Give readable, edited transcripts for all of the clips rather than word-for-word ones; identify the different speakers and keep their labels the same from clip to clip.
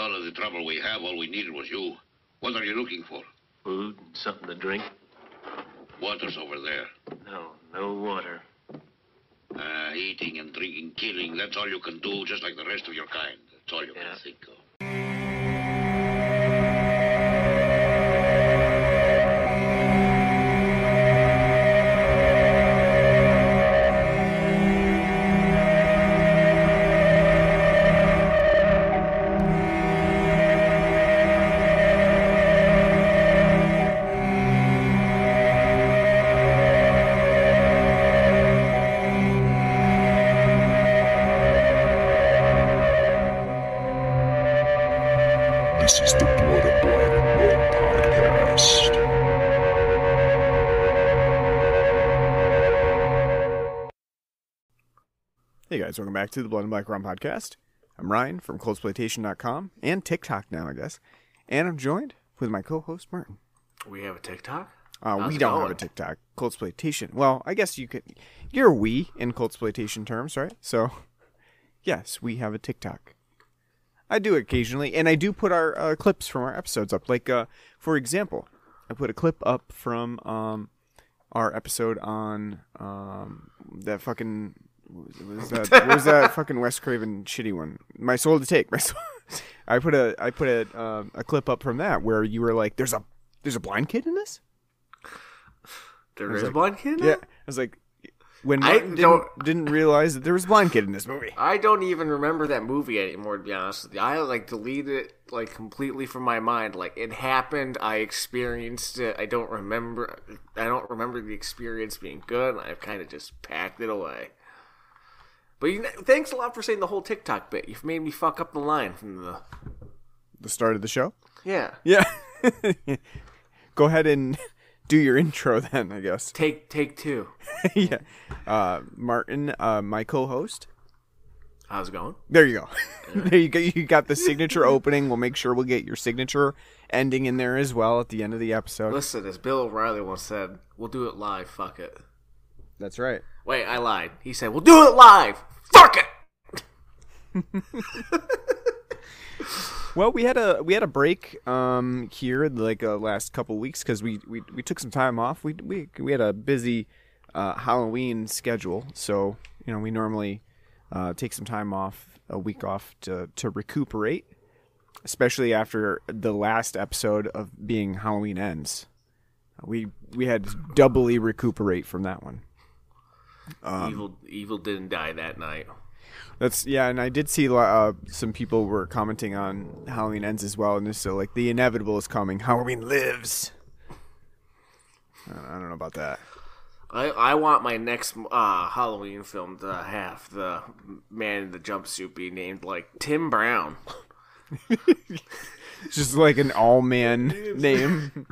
Speaker 1: all of the trouble we have, all we needed was you. What are you looking for?
Speaker 2: Food and something to drink.
Speaker 1: Water's over there.
Speaker 2: No water.
Speaker 1: Eating and drinking, killing, that's all you can do, just like the rest of your kind. That's all you can think of.
Speaker 3: This is the Blood and Black Rum Podcast.
Speaker 4: Hey guys, welcome back to the Blood and Black Rum Podcast. I'm Ryan from coldsploitation.com and TikTok now, I guess. And I'm joined with my co-host, Martin.
Speaker 5: We have a TikTok?
Speaker 4: We don't have a TikTok. Coldsploitation. Well, I guess you could. You're we in coldsploitation terms, right? So, yes, we have a TikTok. I do occasionally, and I do put our clips from our episodes up. Like, for example, I put a clip up from our episode on that fucking... What was that fucking Wes Craven shitty one? My Soul to Take. I put a clip up from that where you were like, "There's a blind kid in this."
Speaker 5: There is a blind kid in it?
Speaker 4: Yeah, I was like, when Martin didn't realize that there was a blind kid in this movie.
Speaker 5: I don't even remember that movie anymore, to be honest with you. I deleted it completely from my mind. It happened, I experienced it. I don't remember the experience being good, and I've kind of just packed it away. But thanks a lot for saying the whole TikTok bit. You've made me fuck up the line from
Speaker 4: the start of the show.
Speaker 5: Yeah.
Speaker 4: Go ahead and do your intro then, I guess.
Speaker 5: Take two.
Speaker 4: Yeah. Martin, my co-host.
Speaker 5: How's it going?
Speaker 4: There you go. There you go. You got the signature opening. We'll make sure we'll get your signature ending in there as well at the end of the episode.
Speaker 5: Listen, as Bill O'Reilly once said, we'll do it live, fuck it.
Speaker 4: That's right.
Speaker 5: Wait, I lied. He said, we'll do it live. Fuck it!
Speaker 4: Well, we had a break here last couple weeks because we took some time off. We had a busy Halloween schedule, so we normally take some time off, a week off to recuperate, especially after the last episode of being Halloween Ends. We had to doubly recuperate from that one.
Speaker 5: Evil didn't die that night.
Speaker 4: And I did see some people were commenting on Halloween Ends as well, and so the inevitable is coming. Halloween lives. I don't know about that.
Speaker 5: I want my next Halloween film to have the man in the jumpsuit be named Tim Brown.
Speaker 4: Just like an all-man name.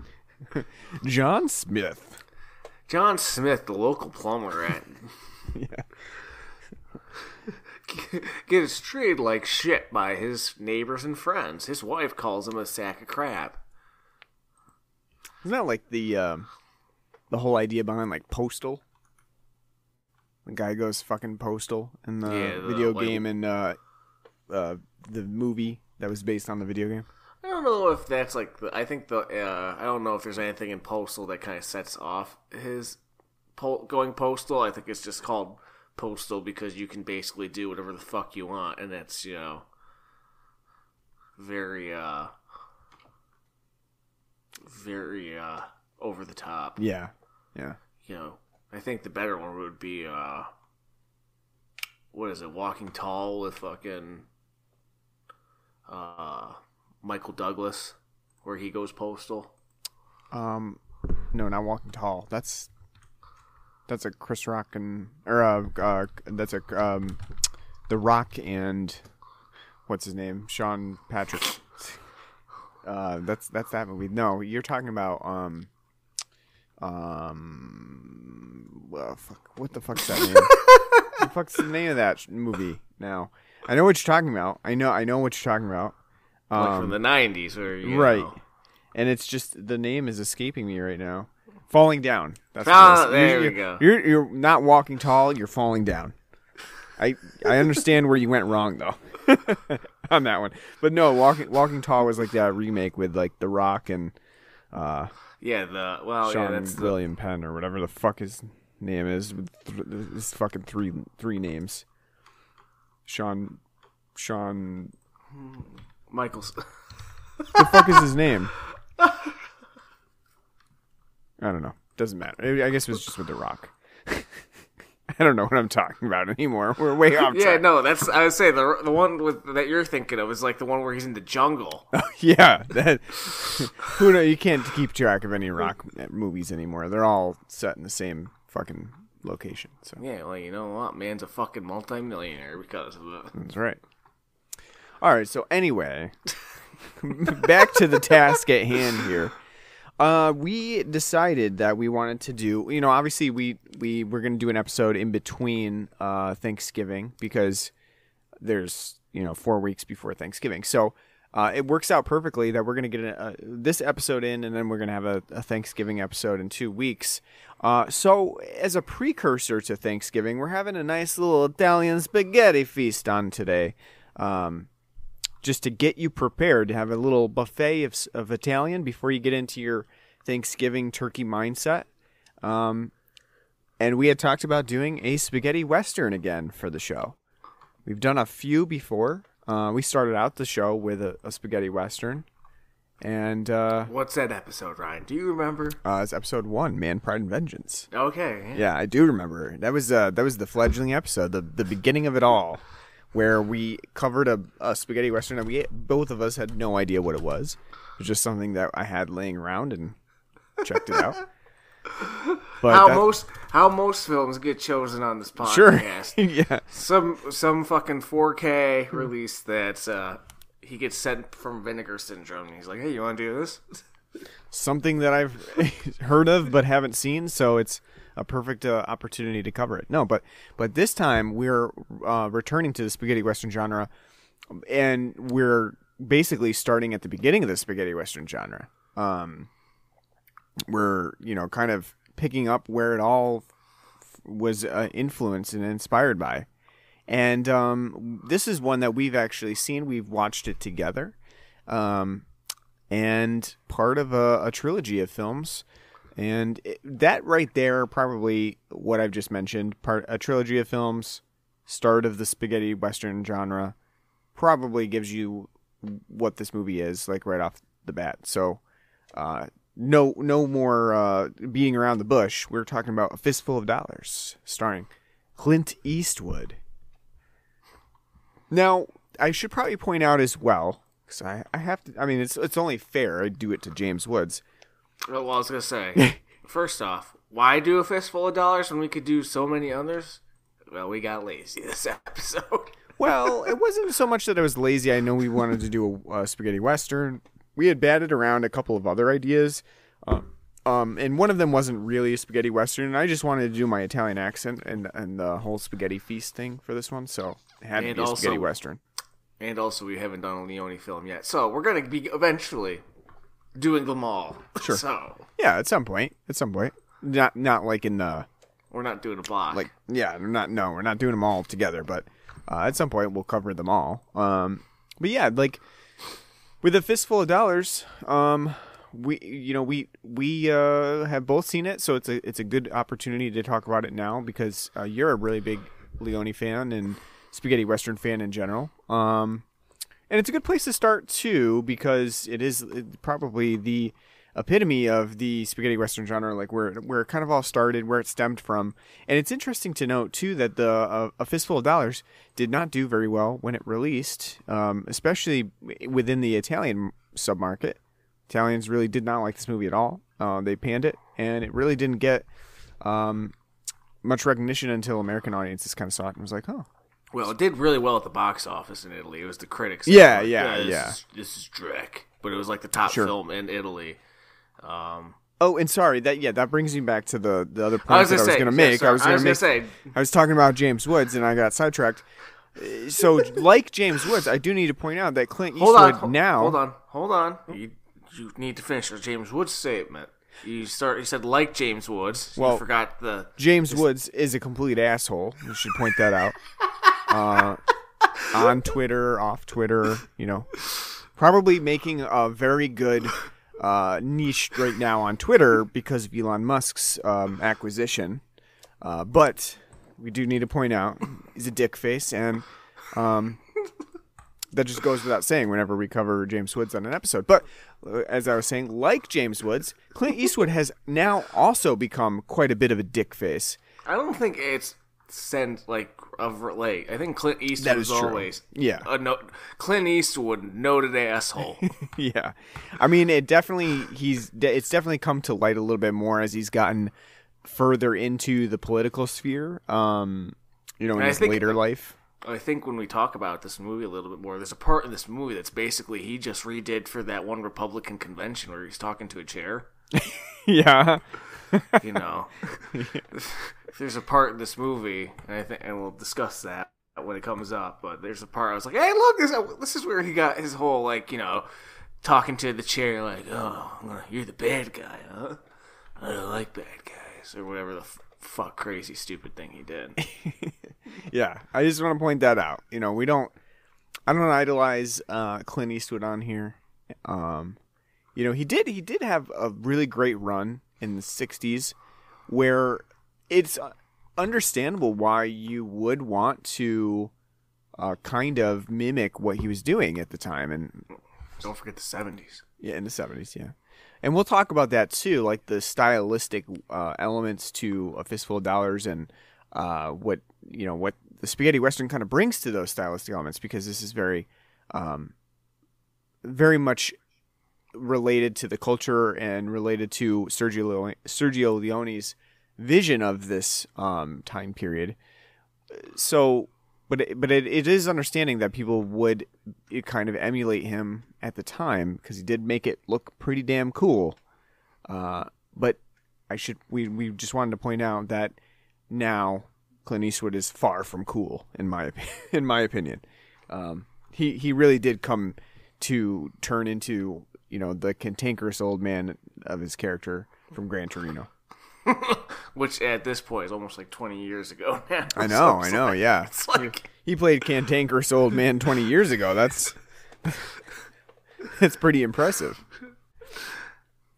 Speaker 4: John Smith.
Speaker 5: John Smith, the local plumber at...
Speaker 4: Yeah.
Speaker 5: Gets treated like shit by his neighbors and friends. His wife calls him a sack of crap.
Speaker 4: Isn't that like the whole idea behind Postal? The guy goes fucking postal in the video game and the movie that was based on the video game.
Speaker 5: I don't know if that's I don't know if there's anything in Postal that kind of sets off his going postal. I think it's just called Postal because you can basically do whatever the fuck you want, and that's very over the top.
Speaker 4: Yeah.
Speaker 5: I think the better one would be what is it, Walking Tall with fucking Michael Douglas, where he goes postal.
Speaker 4: No, not Walking Tall. That's a Chris Rock that's a The Rock and what's his name, Sean Patrick. That's that movie. No, you're talking about well, fuck. What the fuck's that name? What the fuck's the name of that movie? Now I know what you're talking about. I know what you're talking about.
Speaker 5: From the 90s, or
Speaker 4: right. And it's just the name is escaping me right now. Falling Down. That's what
Speaker 5: there we go.
Speaker 4: You're not walking tall. You're falling down. I understand where you went wrong though. on that one. But no, Walking Tall was like that remake with like The Rock and Sean William Penn or whatever the fuck his name is. With his fucking three names. Sean
Speaker 5: Michaels.
Speaker 4: The fuck is his name? I don't know. Doesn't matter. I guess it was just with The Rock. I don't know what I'm talking about anymore. We're way off track.
Speaker 5: Yeah, no, I would say the one that you're thinking of is like the one where he's in the jungle.
Speaker 4: Oh, yeah, who knows? You can't keep track of any Rock movies anymore. They're all set in the same fucking location. So
Speaker 5: yeah, well, you know what? Man's a fucking multimillionaire because of it.
Speaker 4: That's right. All right. So anyway, back to the task at hand here. We decided that we wanted to do, obviously we were going to do an episode in between Thanksgiving because there's, 4 weeks before Thanksgiving. So it works out perfectly that we're going to get this episode in and then we're going to have a Thanksgiving episode in 2 weeks. So as a precursor to Thanksgiving, we're having a nice little Italian spaghetti feast on today. Just to get you prepared to have a little buffet of Italian before you get into your Thanksgiving turkey mindset. And we had talked about doing a spaghetti western again for the show. We've done a few before. We started out the show with a spaghetti western. And
Speaker 5: what's that episode, Ryan? Do you remember?
Speaker 4: It's episode 1, Man, Pride, and Vengeance.
Speaker 5: Okay.
Speaker 4: Yeah, I do remember. That was the fledgling episode, the beginning of it all. Where we covered a spaghetti western and both of us had no idea what it was. It was just something that I had laying around and checked it out. But
Speaker 5: how most films get chosen on this podcast.
Speaker 4: Sure. Yeah.
Speaker 5: Some fucking 4K release that he gets sent from Vinegar Syndrome and he's like, hey, you want to do this?
Speaker 4: Something that I've heard of but haven't seen, so it's a perfect opportunity to cover it. No, but this time we're returning to the spaghetti western genre, and we're basically starting at the beginning of the spaghetti western genre. We're kind of picking up where it all was influenced and inspired by, and this is one that we've actually seen. We've watched it together, and part of a trilogy of films. And that right there, probably what I've just mentioned, a trilogy of films, start of the spaghetti western genre, probably gives you what this movie is, like right off the bat. So, no more beating around the bush. We're talking about A Fistful of Dollars, starring Clint Eastwood. Now, I should probably point out as well, because I have to. I mean, it's only fair I do it to James Woods.
Speaker 5: Well, I was going to say, first off, why do A Fistful of Dollars when we could do so many others? Well, we got lazy this episode.
Speaker 4: Well, it wasn't so much that I was lazy. I know we wanted to do a spaghetti western. We had batted around a couple of other ideas, and one of them wasn't really a spaghetti western, and I just wanted to do my Italian accent and the whole spaghetti feast thing for this one, so it had to be a spaghetti western. And
Speaker 5: also, we haven't done a Leone film yet, so we're going to be eventually doing them all.
Speaker 4: Sure.
Speaker 5: So
Speaker 4: yeah, at some point. Not like in the.
Speaker 5: We're not doing a block.
Speaker 4: Like yeah, we're not doing them all together. But at some point we'll cover them all. But yeah, like with A Fistful of Dollars, we have both seen it, so it's a good opportunity to talk about it now because you're a really big Leone fan and spaghetti western fan in general. And it's a good place to start, too, because it is probably the epitome of the spaghetti western genre, like where it kind of all started, where it stemmed from. And it's interesting to note, too, that the A Fistful of Dollars did not do very well when it released, especially within the Italian submarket. Italians really did not like this movie at all. They panned it, and it really didn't get much recognition until American audiences kind of saw it and was like, oh.
Speaker 5: Well, it did really well at the box office in Italy. It was the critics.
Speaker 4: Yeah.
Speaker 5: This is Drek. But it was like the top film in Italy.
Speaker 4: Oh, and sorry, that brings me back to the other point that I was going to make. I was talking about James Woods, and I got sidetracked. So, like James Woods, I do need to point out that Clint Eastwood
Speaker 5: Hold on. You need to finish the James Woods statement. You said like James Woods.
Speaker 4: Well,
Speaker 5: you forgot
Speaker 4: James Woods is a complete asshole. You should point that out. on Twitter, off Twitter, you know, probably making a very good niche right now on Twitter because of Elon Musk's acquisition. But we do need to point out he's a dick face, and that just goes without saying whenever we cover James Woods on an episode. But as I was saying, like James Woods, Clint Eastwood has now also become quite a bit of a dick face.
Speaker 5: I don't think it's I think Clint Eastwood was always Clint Eastwood, noted asshole.
Speaker 4: Yeah, I mean, it's definitely come to light a little bit more as he's gotten further into the political sphere. In his later life.
Speaker 5: I think when we talk about this movie a little bit more, there's a part in this movie that's basically he just redid for that one Republican convention where he's talking to a chair.
Speaker 4: Yeah.
Speaker 5: You know, there's a part in this movie, and we'll discuss that when it comes up. But there's a part I was like, "Hey, look, this is where he got his whole talking to the chair, like, oh, you're the bad guy, huh? I don't like bad guys," or whatever the fuck crazy stupid thing he did.
Speaker 4: Yeah, I just want to point that out. I don't idolize Clint Eastwood on here. He did have a really great run in the 60s where it's understandable why you would want to kind of mimic what he was doing at the time. And
Speaker 5: don't forget the 70s.
Speaker 4: Yeah, in the 70s, yeah. And we'll talk about that too, like the stylistic elements to A Fistful of Dollars and what the spaghetti western kind of brings to those stylistic elements, because this is very much related to the culture and related to Sergio Leone's vision of this time period. So, but it is understanding that people would kind of emulate him at the time because he did make it look pretty damn cool. But we just wanted to point out that now Clint Eastwood is far from cool in my opinion. He really did come to turn into the cantankerous old man of his character from Gran Torino.
Speaker 5: Which at this point is almost like 20 years ago now.
Speaker 4: I know, yeah.
Speaker 5: It's like
Speaker 4: he played cantankerous old man 20 years ago. That's pretty impressive.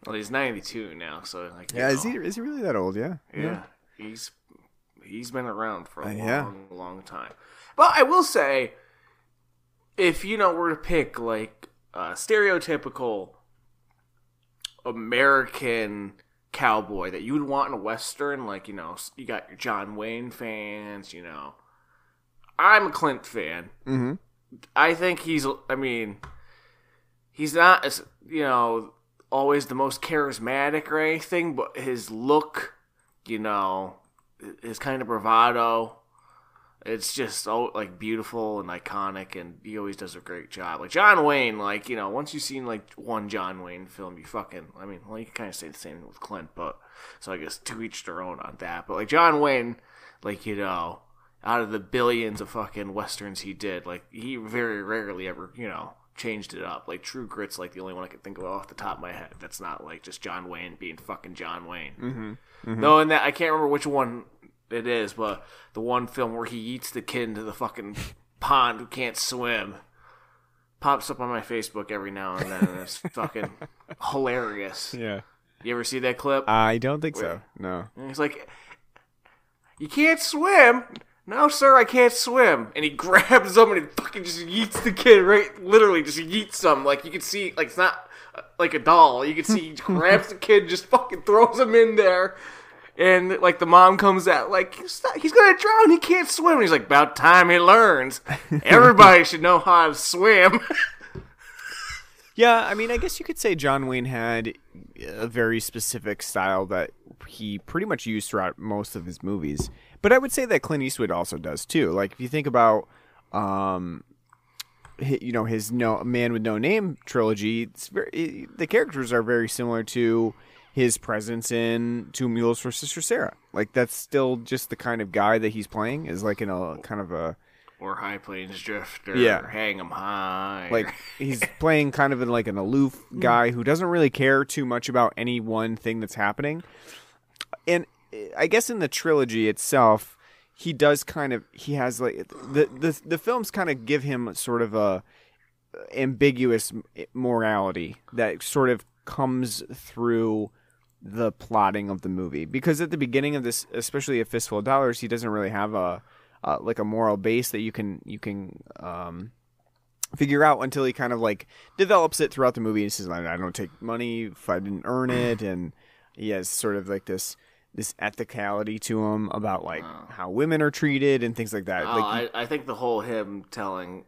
Speaker 5: Well, he's 92 now, so
Speaker 4: is he really that old? Yeah.
Speaker 5: Yeah. He's been around for a long time. But I will say, if were to pick like a stereotypical American cowboy that you would want in a western, like you got your John Wayne fans, I'm a Clint fan.
Speaker 4: Mm-hmm.
Speaker 5: I think he's not as always the most charismatic or anything, but his look, his kind of bravado, it's just beautiful and iconic, and he always does a great job. Like John Wayne, once you've seen one John Wayne film, you can kind of say the same with Clint, but so I guess to each their own on that. But John Wayne, out of the billions of fucking westerns he did, he very rarely ever, changed it up. True Grit's the only one I can think of off the top of my head that's not just John Wayne being fucking John Wayne.
Speaker 4: Mm-hmm. Mm-hmm.
Speaker 5: No, and that I can't remember which one it is, but the one film where he eats the kid into the fucking pond who can't swim pops up on my Facebook every now and then, and it's fucking hilarious.
Speaker 4: Yeah.
Speaker 5: You ever see that clip?
Speaker 4: I don't think so. No.
Speaker 5: And he's like, "You can't swim." "No, sir, I can't swim." And he grabs him and he fucking just yeets the kid, right? Literally just yeets him. You can see, it's not like a doll. You can see he grabs the kid, just fucking throws him in there. And, the mom comes out, he's gonna drown, he can't swim. And he's like, "About time he learns. Everybody should know how to swim."
Speaker 4: Yeah, I guess you could say John Wayne had a very specific style that he pretty much used throughout most of his movies. But I would say that Clint Eastwood also does, too. If you think about, his Man with No Name trilogy, the characters are very similar to his presence in Two Mules for Sister Sarah. That's still just the kind of guy that he's playing, is in a kind of a...
Speaker 5: Or High Plains Drifter.
Speaker 4: Yeah.
Speaker 5: Hang 'em High.
Speaker 4: He's playing kind of an aloof guy who doesn't really care too much about any one thing that's happening. And I guess in the trilogy itself, he does he has like the films kind of give him sort of a ambiguous morality that sort of comes through the plotting of the movie, because at the beginning of this, especially A Fistful of Dollars, he doesn't really have a moral base that you can figure out until he kind of like develops it throughout the movie. He says, I don't take money if I didn't earn it, and he has sort of like this ethicality to him about like how women are treated and things like that.
Speaker 5: I think the whole him telling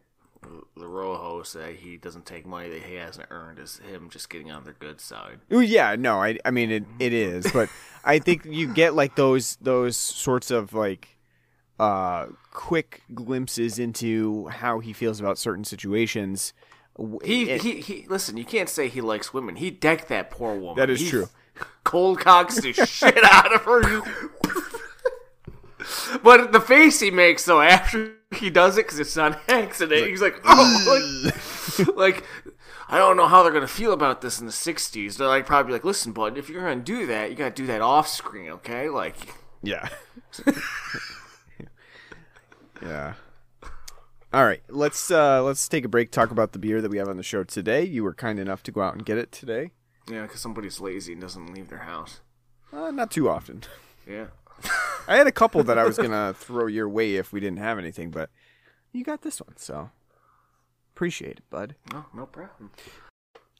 Speaker 5: the Rojos that he doesn't take money that he hasn't earned is him just getting on their good side.
Speaker 4: Oh yeah, no, I mean it is, but I think you get like those sorts of like quick glimpses into how he feels about certain situations.
Speaker 5: He listen, you can't say he likes women. He decked that poor woman.
Speaker 4: That is true.
Speaker 5: Cold cocks the shit out of her. But the face he makes, though, after he does it, because it's not an accident, he's like, oh, like, I don't know how they're going to feel about this in the 60s. They're like, probably like, listen, bud, if you're going to do that, you got to do that off screen, okay? Like,
Speaker 4: yeah. Yeah. All right, let's take a break, talk about the beer that we have on the show today. You were kind enough to go out and get it today.
Speaker 5: Yeah, because somebody's lazy and doesn't leave their house.
Speaker 4: Not too often.
Speaker 5: Yeah.
Speaker 4: I had a couple that I was going to throw your way if we didn't have anything, but you got this one, so appreciate it, bud.
Speaker 5: No problem.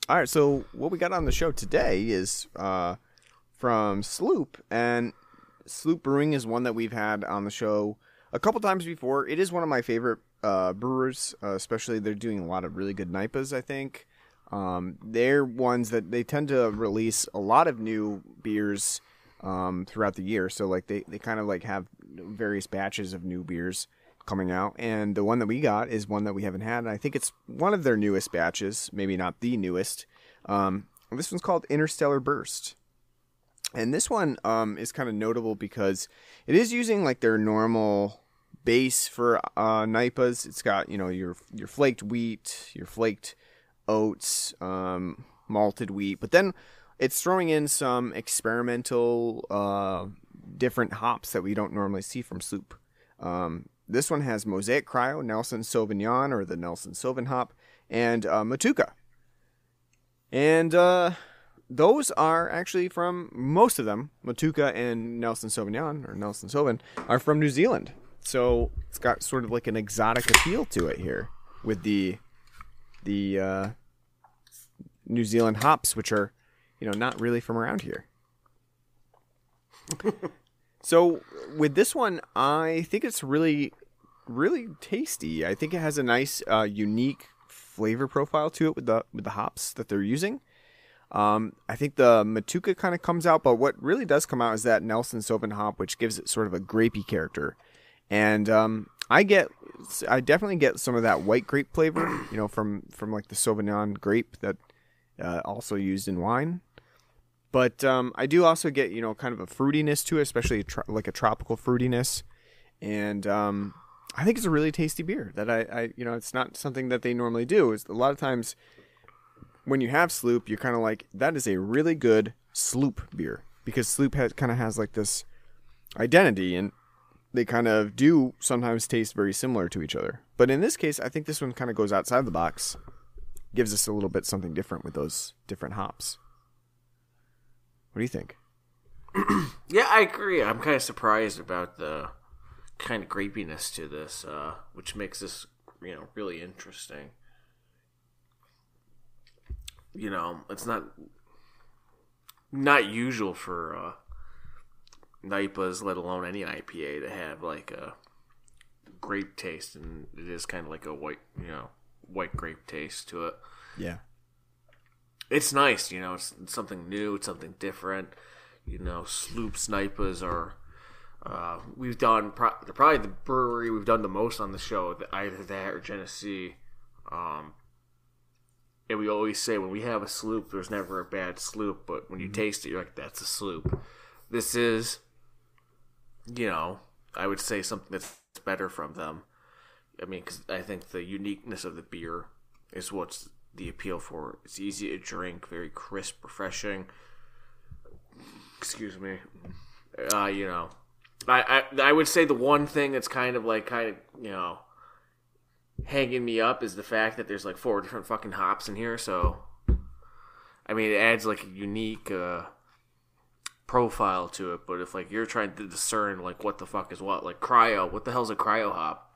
Speaker 4: All right, so what we got on the show today is from Sloop, and Sloop Brewing is one that we've had on the show a couple times before. It is one of my favorite brewers, especially they're doing a lot of really good NIPAs, I think. They're ones that they tend to release a lot of new beers throughout the year. So like they kind of like have various batches of new beers coming out. And the one that we got is one that we haven't had. And I think it's one of their newest batches, maybe not the newest. This one's called Interstellar Burst. And this one is kind of notable because it is using like their normal base for NIPAs. It's got, your flaked wheat, your flaked oats, malted wheat, but then it's throwing in some experimental different hops that we don't normally see from Sloop. This one has Mosaic Cryo, Nelson Sauvignon, or the Nelson Sauvin hop, and Matuka. And those are actually from, most of them, Matuka and Nelson Sauvignon, or Nelson Sauvin, are from New Zealand. So it's got sort of like an exotic appeal to it here with the New Zealand hops, which are, not really from around here. So with this one, I think it's really, really tasty. I think it has a nice, unique flavor profile to it with the hops that they're using. I think the Matuka kind of comes out, but what really does come out is that Nelson Sauvin hop, which gives it sort of a grapey character. And I definitely get some of that white grape flavor, from like the Sauvignon grape that also used in wine. But I do also get, kind of a fruitiness to it, especially like a tropical fruitiness. And I think it's a really tasty beer that I it's not something that they normally do. It's a lot of times when you have Sloop, you're kind of like, that is a really good Sloop beer, because Sloop kind of has like this identity, and they kind of do sometimes taste very similar to each other. But in this case, I think this one kind of goes outside the box, gives us a little bit something different with those different hops. What do you think?
Speaker 5: Yeah, I agree. I'm kind of surprised about the kind of grapiness to this, which makes this, really interesting. It's not usual for NIPAs, let alone any IPA, to have like a grape taste, and it is kind of like a white grape taste to it.
Speaker 4: Yeah.
Speaker 5: It's nice, it's something new, it's something different. Sloop's NIPAs are, we've done, probably the brewery we've done the most on the show, either that or Genesee. And we always say when we have a Sloop, there's never a bad Sloop, but when you taste it, you're like, that's a Sloop. This is, I would say something that's better from them. I mean, because I think the uniqueness of the beer is what's the appeal for it. It's easy to drink, very crisp, refreshing. Excuse me. I would say the one thing that's kind of hanging me up is the fact that there's like 4 different fucking hops in here. So, I mean, it adds like a unique profile to it. But if like you're trying to discern like what the fuck is what, like cryo, what the hell's a cryo hop?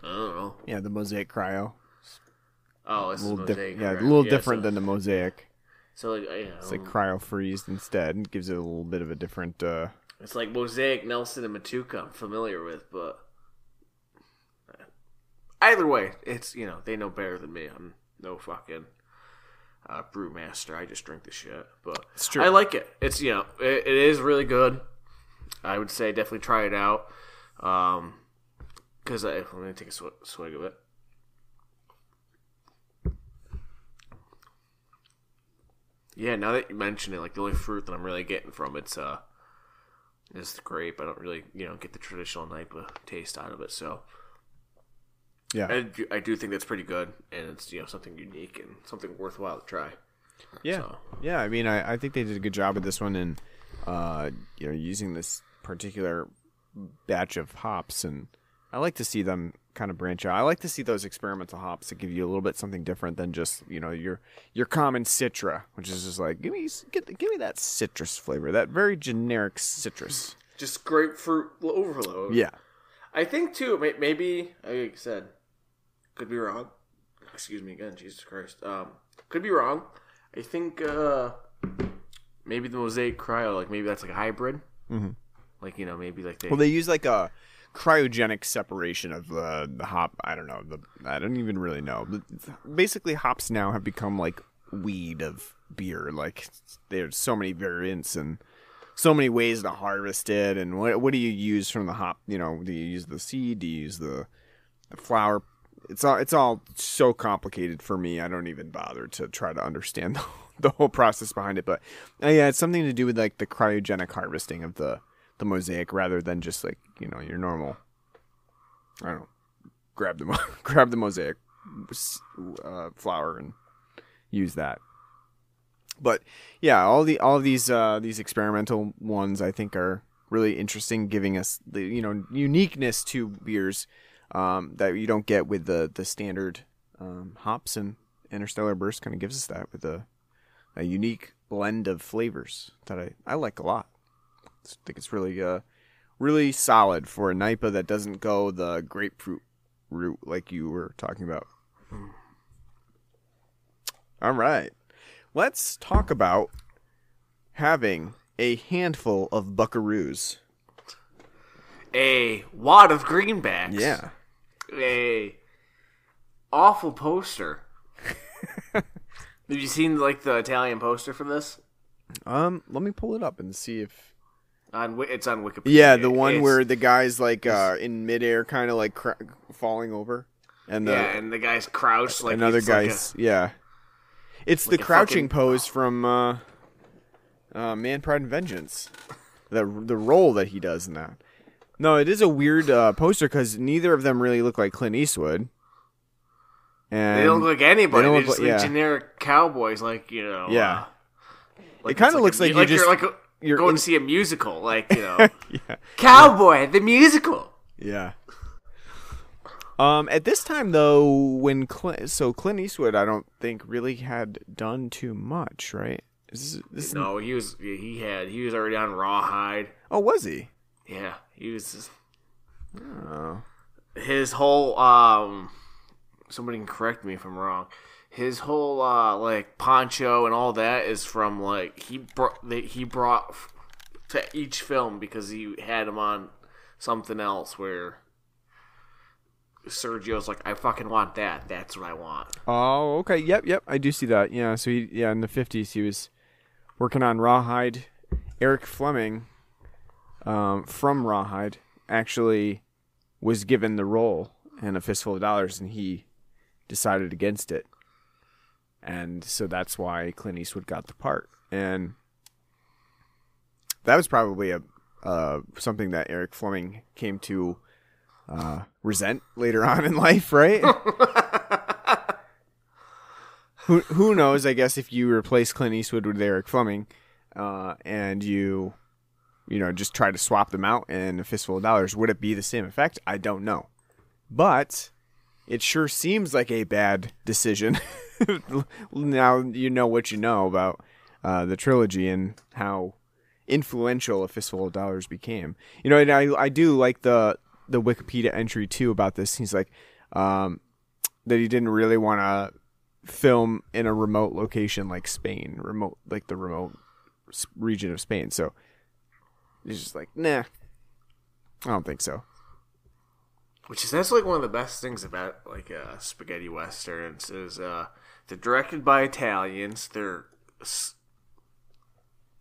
Speaker 5: I don't know.
Speaker 4: Yeah, the mosaic cryo.
Speaker 5: Oh, it's a little mosaic.
Speaker 4: A little different than the mosaic.
Speaker 5: So like,
Speaker 4: it's like cryo freezed instead, and gives it a little bit of a different.
Speaker 5: It's like Mosaic, Nelson, and Matuka. I'm familiar with, but either way, it's they know better than me. I'm no fucking brewmaster. I just drink the shit, but
Speaker 4: it's true.
Speaker 5: I like it. It's it is really good. I would say definitely try it out. Because let me take a swig of it. Yeah, now that you mention it, like the only fruit that I'm really getting from it's is the grape. I don't really get the traditional Napa taste out of it. So
Speaker 4: yeah,
Speaker 5: I do think that's pretty good, and it's something unique and something worthwhile to try.
Speaker 4: Yeah,
Speaker 5: so.
Speaker 4: Yeah. I mean, I think they did a good job with this one, and using this particular batch of hops, and I like to see them kind of branch out. I like to see those experimental hops that give you a little bit something different than just your common Citra, which is just like give me that citrus flavor, that very generic citrus,
Speaker 5: just grapefruit overload.
Speaker 4: Yeah,
Speaker 5: I think too. Maybe like I said, could be wrong. Excuse me again, Jesus Christ. Could be wrong. I think maybe the Mosaic Cryo, like maybe that's like a hybrid.
Speaker 4: Mm-hmm.
Speaker 5: Like maybe like
Speaker 4: they use like a cryogenic separation of the hop. I don't know. I don't even really know. Basically, hops now have become like weed of beer. Like there's so many variants and so many ways to harvest it. And what do you use from the hop? Do you use the seed? Do you use the flower? It's all so complicated for me. I don't even bother to try to understand the whole process behind it. But yeah, it's something to do with like the cryogenic harvesting of the mosaic rather than just like your normal. I don't know. Grab the mosaic flower and use that. But yeah, all of these experimental ones I think are really interesting, giving us the uniqueness to beers that you don't get with the standard hops, and Interstellar Burst kind of gives us that with a unique blend of flavors that I like a lot. I think it's really solid for a NIPA that doesn't go the grapefruit route like you were talking about. All right. Let's talk about having a handful of buckaroos.
Speaker 5: A wad of greenbacks.
Speaker 4: Yeah.
Speaker 5: A awful poster. Have you seen like the Italian poster for this?
Speaker 4: Let me pull it up and see if
Speaker 5: it's on Wikipedia.
Speaker 4: Yeah, the one where the guy's like in midair, kind of like falling over, and
Speaker 5: and the guy's crouched like
Speaker 4: another guy's It's like the crouching pose from Man, Pride, and Vengeance. The role that he does in that. No, it is a weird poster because neither of them really look like Clint Eastwood. And
Speaker 5: they don't look like anybody. They're just
Speaker 4: like
Speaker 5: generic cowboys, like
Speaker 4: Yeah.
Speaker 5: Like
Speaker 4: it kind of looks like
Speaker 5: you're going to see a musical, like
Speaker 4: yeah.
Speaker 5: Cowboy the musical.
Speaker 4: Yeah. At this time though, when Clint Eastwood, I don't think really had done too much, right?
Speaker 5: No, he was already on Rawhide.
Speaker 4: Oh, was he?
Speaker 5: Yeah, he was.
Speaker 4: Oh.
Speaker 5: His whole somebody can correct me if I'm wrong. His whole like poncho and all that is from like he brought to each film because he had him on something else where Sergio's like, I fucking want that. That's what I want.
Speaker 4: Oh, okay. Yep. I do see that. Yeah. So in the 50s he was working on Rawhide. Eric Fleming, from Rawhide, actually was given the role in A Fistful of Dollars, and he decided against it. And so that's why Clint Eastwood got the part. And that was probably something that Eric Fleming came to resent later on in life, right? Who knows? I guess if you replace Clint Eastwood with Eric Fleming, and you just try to swap them out in A Fistful of Dollars, would it be the same effect? I don't know. But it sure seems like a bad decision. Now you know what you know about the trilogy and how influential A Fistful of Dollars became. And I do like the Wikipedia entry too about this. He's like that he didn't really want to film in a remote location like Spain, the remote region of Spain. So he's just like, nah, I don't think so.
Speaker 5: That's like one of the best things about like spaghetti westerns is they're directed by Italians. Their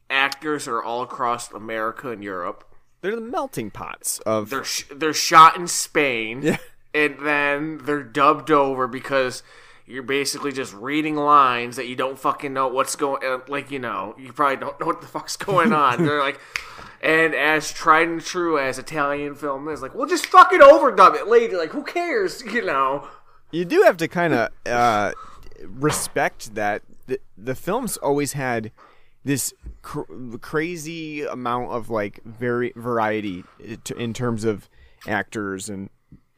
Speaker 5: actors are all across America and Europe.
Speaker 4: They're the melting pots of.
Speaker 5: They're shot in Spain,
Speaker 4: yeah,
Speaker 5: and then they're dubbed over because you're basically just reading lines that you don't fucking know what's going. You probably don't know what the fuck's going on. They're like, and as tried and true as Italian film is, like, well, just fucking overdub it later. Like, who cares?
Speaker 4: You do have to kind of respect that the films always had this crazy amount of like variety in terms of actors and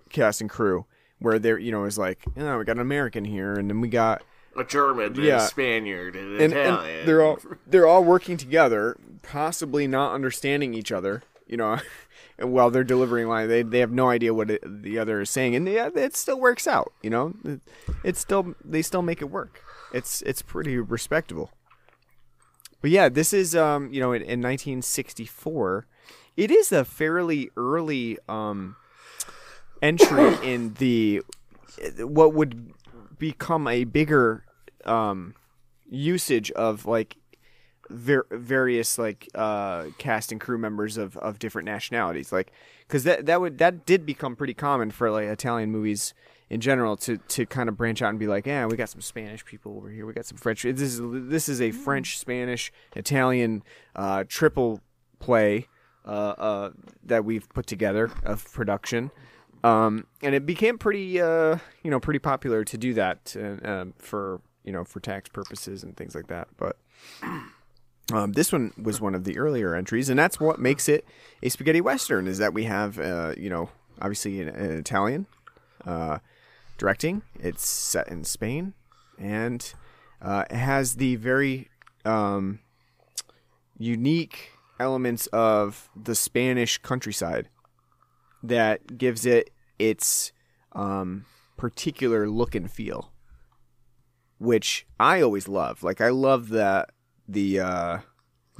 Speaker 4: cast and crew, where there we got an American here, and then we got
Speaker 5: a German, a Spaniard, and an Italian.
Speaker 4: And they're all working together, possibly not understanding each other, and while they're delivering line, they have no idea what the other is saying, and it still works out. They still make it work. It's pretty respectable. But yeah, this is in 1964. It is a fairly early entry in the what would become a bigger usage of like various like cast and crew members of different nationalities, like because that did become pretty common for like Italian movies in general to kind of branch out and be like, yeah, we got some Spanish people over here, we got some French. This is a French, Spanish, Italian triple play that we've put together of production, and it became pretty pretty popular to do that for tax purposes and things like that. But this one was one of the earlier entries, and that's what makes it a spaghetti western, is that we have obviously an Italian directing. It's set in Spain, and it has the very unique elements of the Spanish countryside that gives it its particular look and feel, which I always love. Like, I love the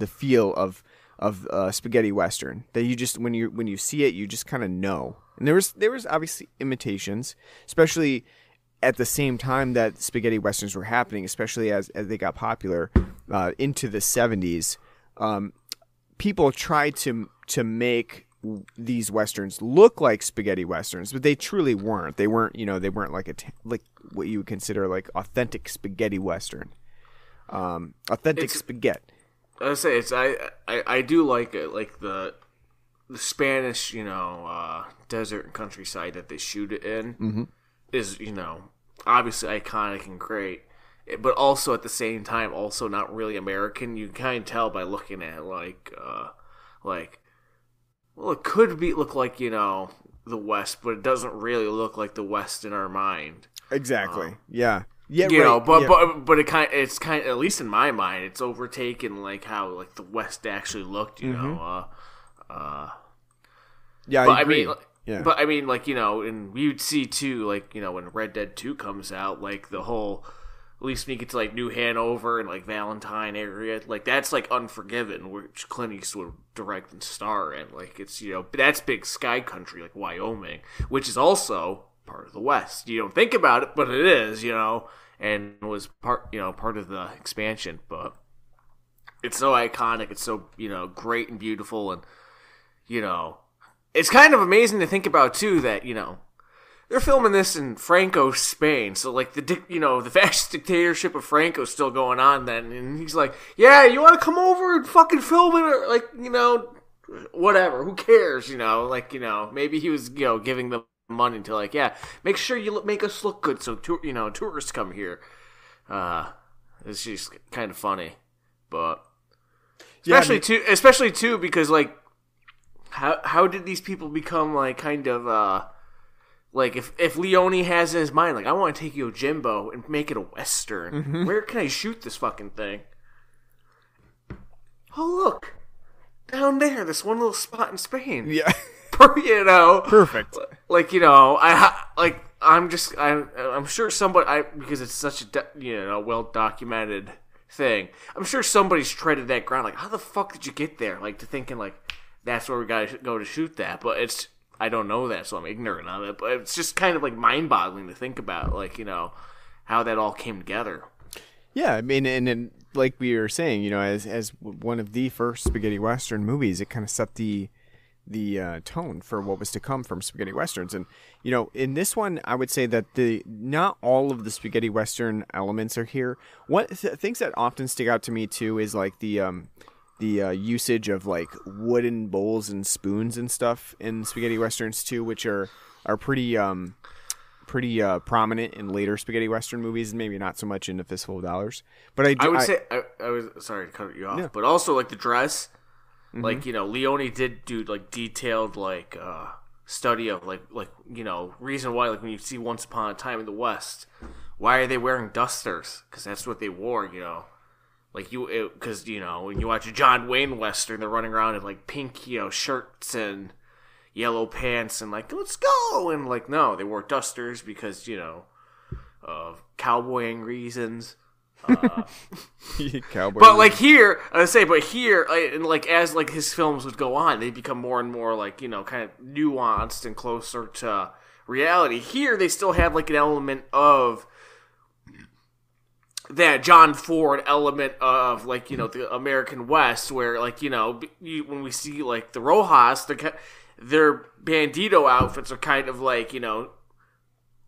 Speaker 4: feel of spaghetti western, that you just when you see it, you just kind of know. And there was obviously imitations, especially at the same time that spaghetti westerns were happening, especially as they got popular into the 70s. People tried to make these westerns look like spaghetti westerns, but they truly weren't. They weren't like what you would consider like authentic spaghetti western. Authentic spaghetti.
Speaker 5: I would say I do like it, like the Spanish, desert and countryside that they shoot it in is, obviously iconic and great, but also at the same time also not really American. You can kind of tell by looking at it, well, it could look like the West, but it doesn't really look like the West in our mind.
Speaker 4: Exactly. Yeah.
Speaker 5: Yeah, but it's kind of, at least in my mind, it's overtaken like how like the West actually looked.
Speaker 4: Yeah,
Speaker 5: but
Speaker 4: I agree.
Speaker 5: But I mean, like and you'd see too, like when Red Dead 2 comes out, like the whole, at least when you get to like New Hanover and like Valentine area, like that's like Unforgiven, which Clint Eastwood direct and star in. Like it's that's big sky country, like Wyoming, which is also part of the West. You don't think about it, but it is, and was part of the expansion. But it's so iconic, it's so great and beautiful, and it's kind of amazing to think about too that they're filming this in Franco, Spain. So like the fascist dictatorship of Franco's still going on then, and he's like, yeah, you want to come over and fucking film it, or like whatever, who cares, maybe he was giving them money to like, yeah, make sure you make us look good so tourists come here. It's just kind of funny, but especially too because like how did these people become like kind of like if Leone has in his mind like I want to take Yojimbo and make it a western, where can I shoot this fucking thing? Oh look, down there, this one little spot in Spain.
Speaker 4: Yeah.
Speaker 5: You know,
Speaker 4: Perfect.
Speaker 5: Like, you know, I'm sure somebody, because it's such a well documented thing. I'm sure somebody's treaded that ground. Like, how the fuck did you get there? Like, to thinking like that's where we gotta go to shoot that. But I don't know that, so I'm ignorant of it. But it's just kind of like mind boggling to think about, like, you know, how that all came together.
Speaker 4: Yeah, I mean, and like we were saying, you know, as one of the first spaghetti western movies, it kind of set the tone for what was to come from spaghetti westerns. And you know, in this one, I would say that not all of the spaghetti western elements are here. Things that often stick out to me too is like the usage of like wooden bowls and spoons and stuff in spaghetti westerns too, which are pretty prominent in later spaghetti western movies, and maybe not so much in A Fistful of Dollars. But I would say
Speaker 5: I was sorry to cut you off,
Speaker 4: yeah.
Speaker 5: but also like the dress. Like, you know, Leone did do like detailed like study of like you know, reason why, like when you see Once Upon a Time in the West, why are they wearing dusters? Because that's what they wore, you know. Like because you know, when you watch a John Wayne Western, they're running around in like pink, you know, shirts and yellow pants and like let's go, and like no, they wore dusters because, you know, of cowboying reasons.
Speaker 4: Cowboy.
Speaker 5: But like here, and like as like his films would go on, they become more and more like, you know, kind of nuanced and closer to reality. Here, they still have like an element of that John Ford element of like, you know, the American West, where like, you know, when we see like the Rojas, their bandito outfits are kind of like, you know,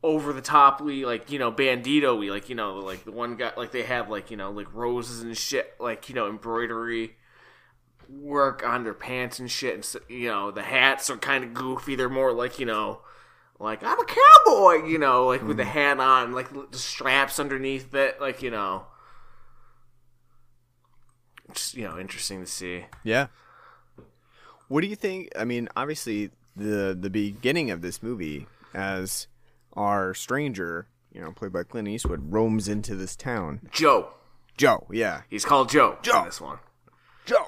Speaker 5: over the toply, like, you know, bandito-y, like, you know, like the one guy, like they have like, you know, like roses and shit, like, you know, embroidery work on their pants and shit, and so, you know, the hats are kind of goofy. They're more like, you know, like I'm a cowboy, you know, like with the hat on, like the straps underneath it, like, you know, just, you know, interesting to see.
Speaker 4: Yeah. What do you think? I mean, obviously the beginning of this movie, as our stranger, you know, played by Clint Eastwood, roams into this town.
Speaker 5: Joe,
Speaker 4: yeah,
Speaker 5: he's called Joe in this one.
Speaker 4: Joe.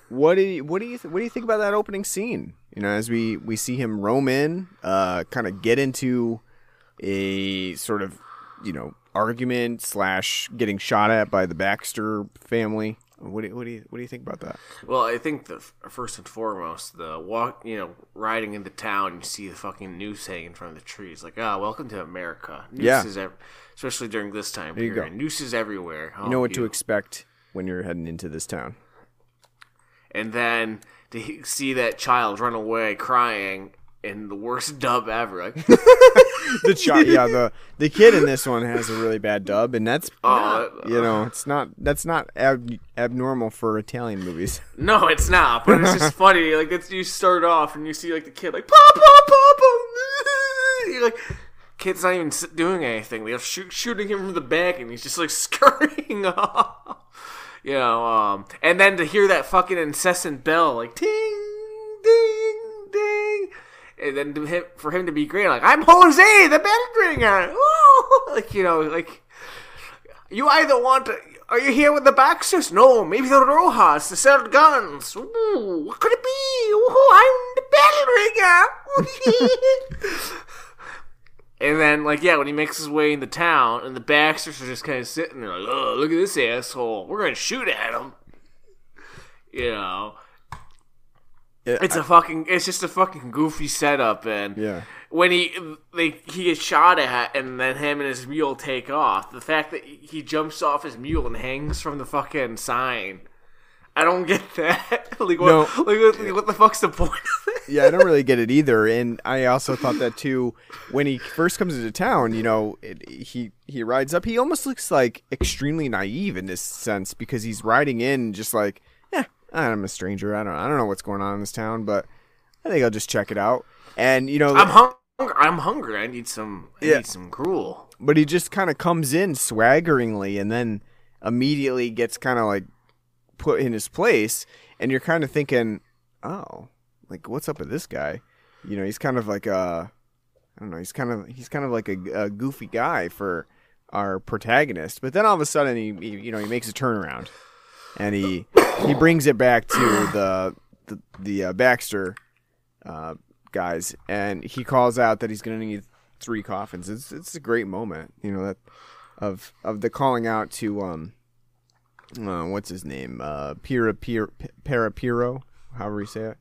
Speaker 4: What do you think about that opening scene? You know, as we see him roam in, kind of get into a sort of, you know, argument / getting shot at by the Baxter family. What do you think about that?
Speaker 5: Well, I think first and foremost, the walk, you know, riding into town, you see the fucking noose hanging from the trees. Like, welcome to America. Nooses, especially during this time period.
Speaker 4: There you go.
Speaker 5: Nooses everywhere.
Speaker 4: You know what to expect when you're heading into this town.
Speaker 5: And then to see that child run away crying in the worst dub ever. Like,
Speaker 4: the kid in this one has a really bad dub, and that's you know, that's not abnormal for Italian movies.
Speaker 5: No, it's not. But it's just funny. Like you start off and you see like the kid like Papa, Papa. You're like, kid's not even doing anything. They're shooting him from the back, and he's just like scurrying off. You know, and then to hear that fucking incessant bell, like ting, ding, ding, and then for him to be great, like I'm Jose, the bell ringer. Woo! Like, you know, like you either want to. Are you here with the Baxters? No, maybe the Rojas to sell guns. Ooh, what could it be? Ooh, I'm the bell ringer. And then, like, yeah, when he makes his way into town, and the Baxters are just kind of sitting there, like, oh, look at this asshole. We're going to shoot at him. You know.
Speaker 4: Yeah,
Speaker 5: it's just a fucking goofy setup, and
Speaker 4: yeah.
Speaker 5: When he gets shot at, and then him and his mule take off, the fact that he jumps off his mule and hangs from the fucking sign, I don't get that. Like, what the fuck's the point of it?
Speaker 4: Yeah, I don't really get it either, and I also thought that too. When he first comes into town, you know, he rides up. He almost looks like extremely naive in this sense, because he's riding in just like, I'm a stranger. I don't know what's going on in this town, but I think I'll just check it out. And you know,
Speaker 5: I'm hungry. I need some gruel.
Speaker 4: But he just kind of comes in swaggeringly, and then immediately gets kind of like put in his place, and you're kind of thinking, oh, like what's up with this guy? You know, he's kind of like I don't know, he's kind of like a goofy guy for our protagonist. But then all of a sudden he makes a turnaround, and he brings it back to the Baxter guys, and he calls out that he's going to need 3 coffins. It's a great moment, you know, that of the calling out to what's his name, Parapiro, however you say it,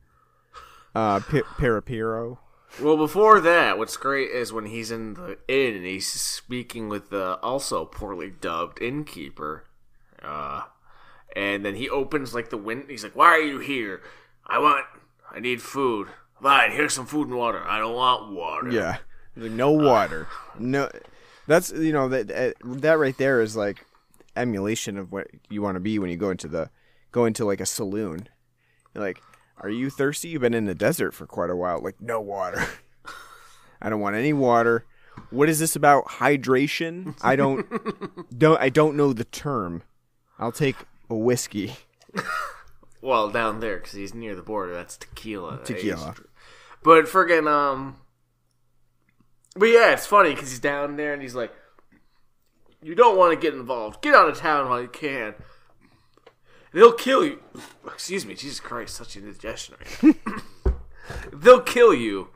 Speaker 4: Parapiro.
Speaker 5: Well, before that, what's great is when he's in the inn and he's speaking with the also poorly dubbed innkeeper, and then he opens like the window. He's like, "Why are you here? I need food. Fine, here's some food and water. I don't want water."
Speaker 4: Yeah, like, no water. No, that's that right there is like emulation of what you want to be when you go into like a saloon. You're like, are you thirsty? You've been in the desert for quite a while. Like, no water. I don't want any water. What is this about hydration? I don't know the term. I'll take a whiskey.
Speaker 5: Well, down there, because he's near the border, that's tequila.
Speaker 4: Tequila.
Speaker 5: But friggin', but yeah, it's funny, because he's down there, and he's like, you don't want to get involved. Get out of town while you can. They'll kill you. Excuse me, Jesus Christ, such an indigestion right now. They'll kill you.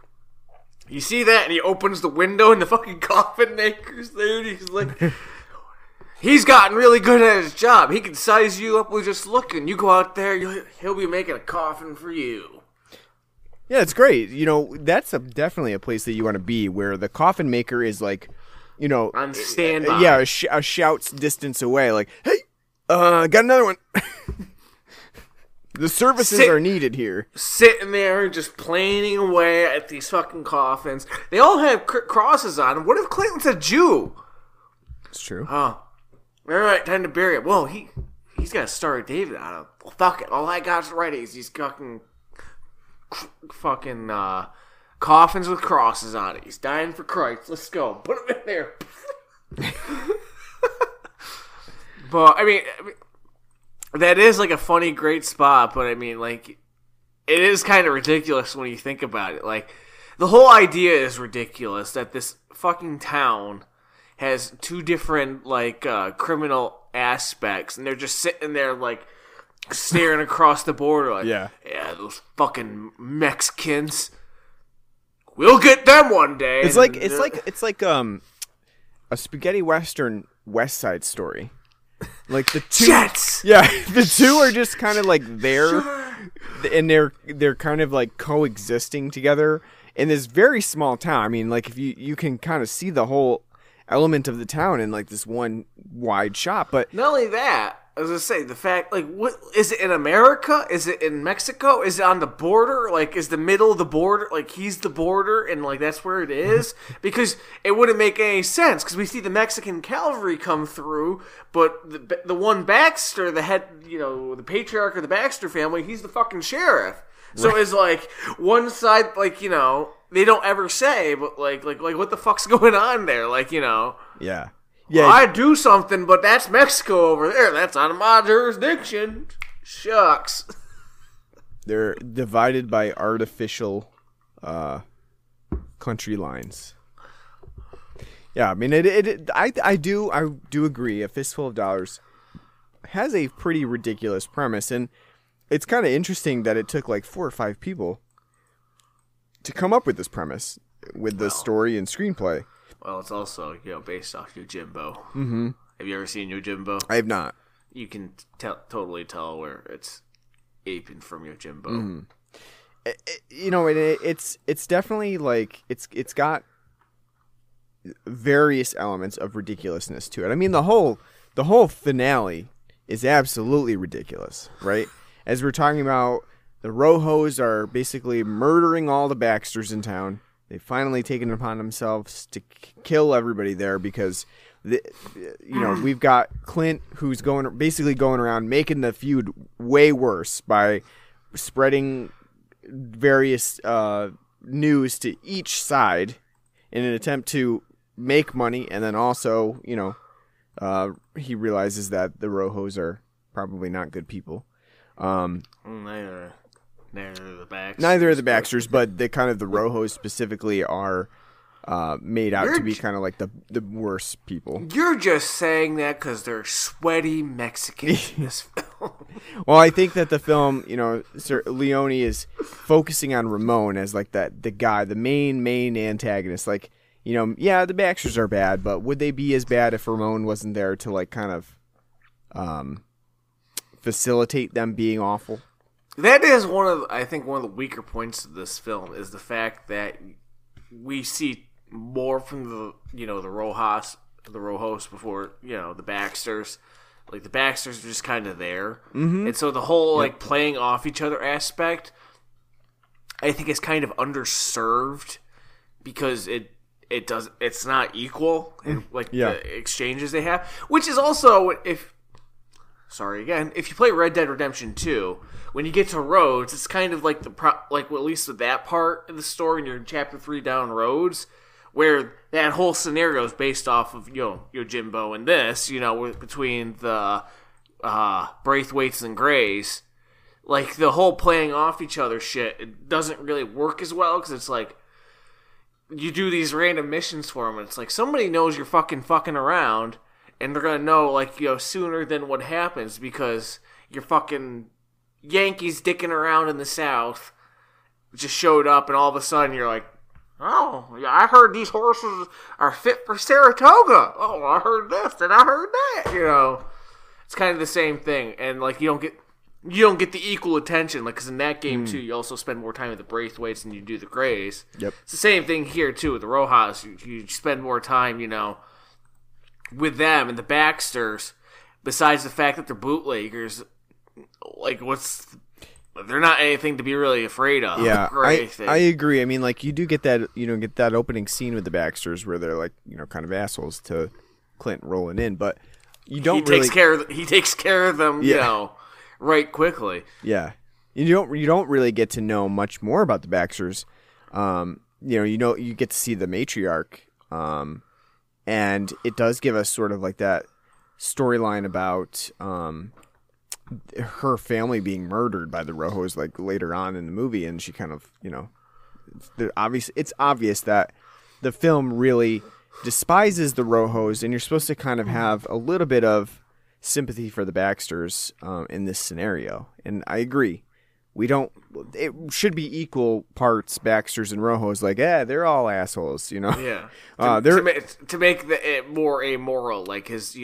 Speaker 5: You see that? And he opens the window, and the fucking coffin maker's there, and he's like... He's gotten really good at his job. He can size you up with just looking. You go out there, he'll be making a coffin for you.
Speaker 4: Yeah, it's great. You know, that's definitely a place that you want to be, where the coffin maker is like, you know...
Speaker 5: On standby.
Speaker 4: Yeah, a shout's distance away. Like, hey, got another one. The services are needed here.
Speaker 5: Sitting there just planing away at these fucking coffins. They all have crosses on them. What if Clinton's a Jew?
Speaker 4: It's true.
Speaker 5: Oh. Alright, time to bury him. Well, he's got a Star of David on him. Well, fuck it. All I got's ready is these fucking coffins with crosses on it. He's dying for Christ. Let's go. Put him in there. But, I mean, that is like a funny, great spot, but I mean, like, it is kind of ridiculous when you think about it. Like, the whole idea is ridiculous that this fucking town has 2 different, like, criminal aspects, and they're just sitting there, like, staring across the border, like, yeah, those fucking Mexicans. We'll get them one day.
Speaker 4: It's like a spaghetti western West Side Story. Like the 2,
Speaker 5: Jets!
Speaker 4: Yeah, the 2 are just kind of like there, and they're kind of like coexisting together in this very small town. I mean, like if you can kind of see the whole element of the town in like this one wide shot. But
Speaker 5: not only that, as I say, the fact, like, what is it in America? Is it in Mexico? Is it on the border? Like, is the middle of the border? Like, he's the border, and like that's where it is? Because it wouldn't make any sense. Because we see the Mexican cavalry come through, but the one Baxter, the head, you know, the patriarch of the Baxter family, he's the fucking sheriff. So it's like one side, like, you know, they don't ever say, but like what the fuck's going on there? Like, you know,
Speaker 4: yeah.
Speaker 5: Well, I do something, but that's Mexico over there. That's out of my jurisdiction. Shucks.
Speaker 4: They're divided by artificial country lines. Yeah, I mean, I do agree. A Fistful of Dollars has a pretty ridiculous premise, and it's kind of interesting that it took like 4 or 5 people to come up with this premise, with the story and screenplay.
Speaker 5: Well, it's also, you know, based off Yojimbo.
Speaker 4: Mm-hmm.
Speaker 5: Have you ever seen Yojimbo?
Speaker 4: I have not.
Speaker 5: You can totally tell where it's aping from Yojimbo.
Speaker 4: Mm-hmm. You know, it's definitely like it's got various elements of ridiculousness to it. I mean, the whole finale is absolutely ridiculous, right? As we're talking about, the Rojos are basically murdering all the Baxters in town. They've finally taken it upon themselves to kill everybody there because, we've got Clint who's basically going around making the feud way worse by spreading various news to each side in an attempt to make money, and then also, he realizes that the Rojos are probably not good people.
Speaker 5: Neither of the Baxters.
Speaker 4: Neither of the Baxters, but the kind of the Rojos specifically are made out to be kind of like the worst people.
Speaker 5: You're just saying that because they're sweaty Mexicans in this film.
Speaker 4: Well, I think that the film, Sir Leone is focusing on Ramon as like the guy, the main antagonist. Like, the Baxters are bad, but would they be as bad if Ramon wasn't there to like kind of facilitate them being awful?
Speaker 5: That is one of the weaker points of this film is the fact that we see more from the Rojos before, the Baxters. Like, the Baxters are just kind of there. Mm-hmm. And so the whole, like, playing off each other aspect, I think is kind of underserved because it's not equal in, like, the exchanges they have. Which is also, if you play Red Dead Redemption 2, when you get to Rhodes, it's kind of like at least with that part of the story, and you're in Chapter 3 down Rhodes, where that whole scenario is based off of, Jimbo and this, between the Braithwaites and Greys. Like, the whole playing off each other shit, it doesn't really work as well, because it's like, you do these random missions for them, and it's like, somebody knows you're fucking around, and they're gonna know, like, sooner than what happens, because you're fucking Yankees dicking around in the South just showed up, and all of a sudden you're like, oh, yeah, I heard these horses are fit for Saratoga. Oh, I heard this and I heard that. It's kind of the same thing, and like you don't get the equal attention, like because in that game too, you also spend more time with the Braithwaites than you do the Greys.
Speaker 4: Yep,
Speaker 5: it's the same thing here too with the Rojas. You spend more time, with them and the Baxters. Besides the fact that they're bootleggers, like they're not anything to be really afraid of.
Speaker 4: Yeah,
Speaker 5: or anything.
Speaker 4: I agree. I mean, like you do get that opening scene with the Baxters where they're like kind of assholes to Clint rolling in, but you don't.
Speaker 5: He takes care of them. Right quickly.
Speaker 4: Yeah, you don't really get to know much more about the Baxters. You get to see the matriarch, and it does give us sort of like that storyline about her family being murdered by the Rojos like later on in the movie, and she kind of it's obvious that the film really despises the Rojos, and you're supposed to kind of have a little bit of sympathy for the Baxters in this scenario. And I agree, it should be equal parts Baxters and Rojos. Like, they're all assholes,
Speaker 5: Yeah. To make it more amoral, like his,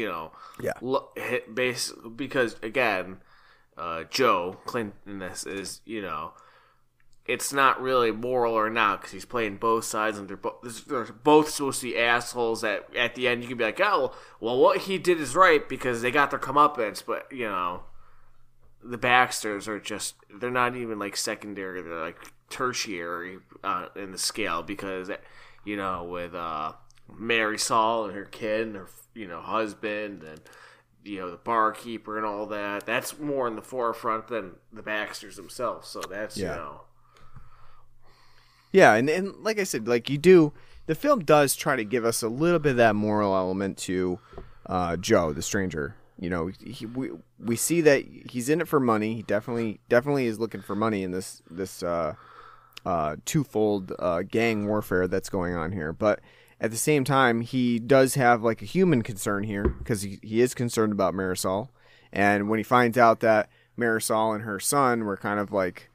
Speaker 5: because again, Joe Clint in this is, it's not really moral or not because he's playing both sides, and they're both supposed to be assholes. That at the end you can be like, oh, well, what he did is right because they got their comeuppance, but the Baxters are they're not even like secondary, they're like tertiary in the scale because with Mary Saul and her kid and her husband and the barkeeper and all that, that's more in the forefront than the Baxters themselves. So that's
Speaker 4: Yeah, and like I said, like the film does try to give us a little bit of that moral element to Joe, the stranger. We see that he's in it for money. He definitely is looking for money in this twofold gang warfare that's going on here. But at the same time, he does have like a human concern here because he is concerned about Marisol. And when he finds out that Marisol and her son were kind of like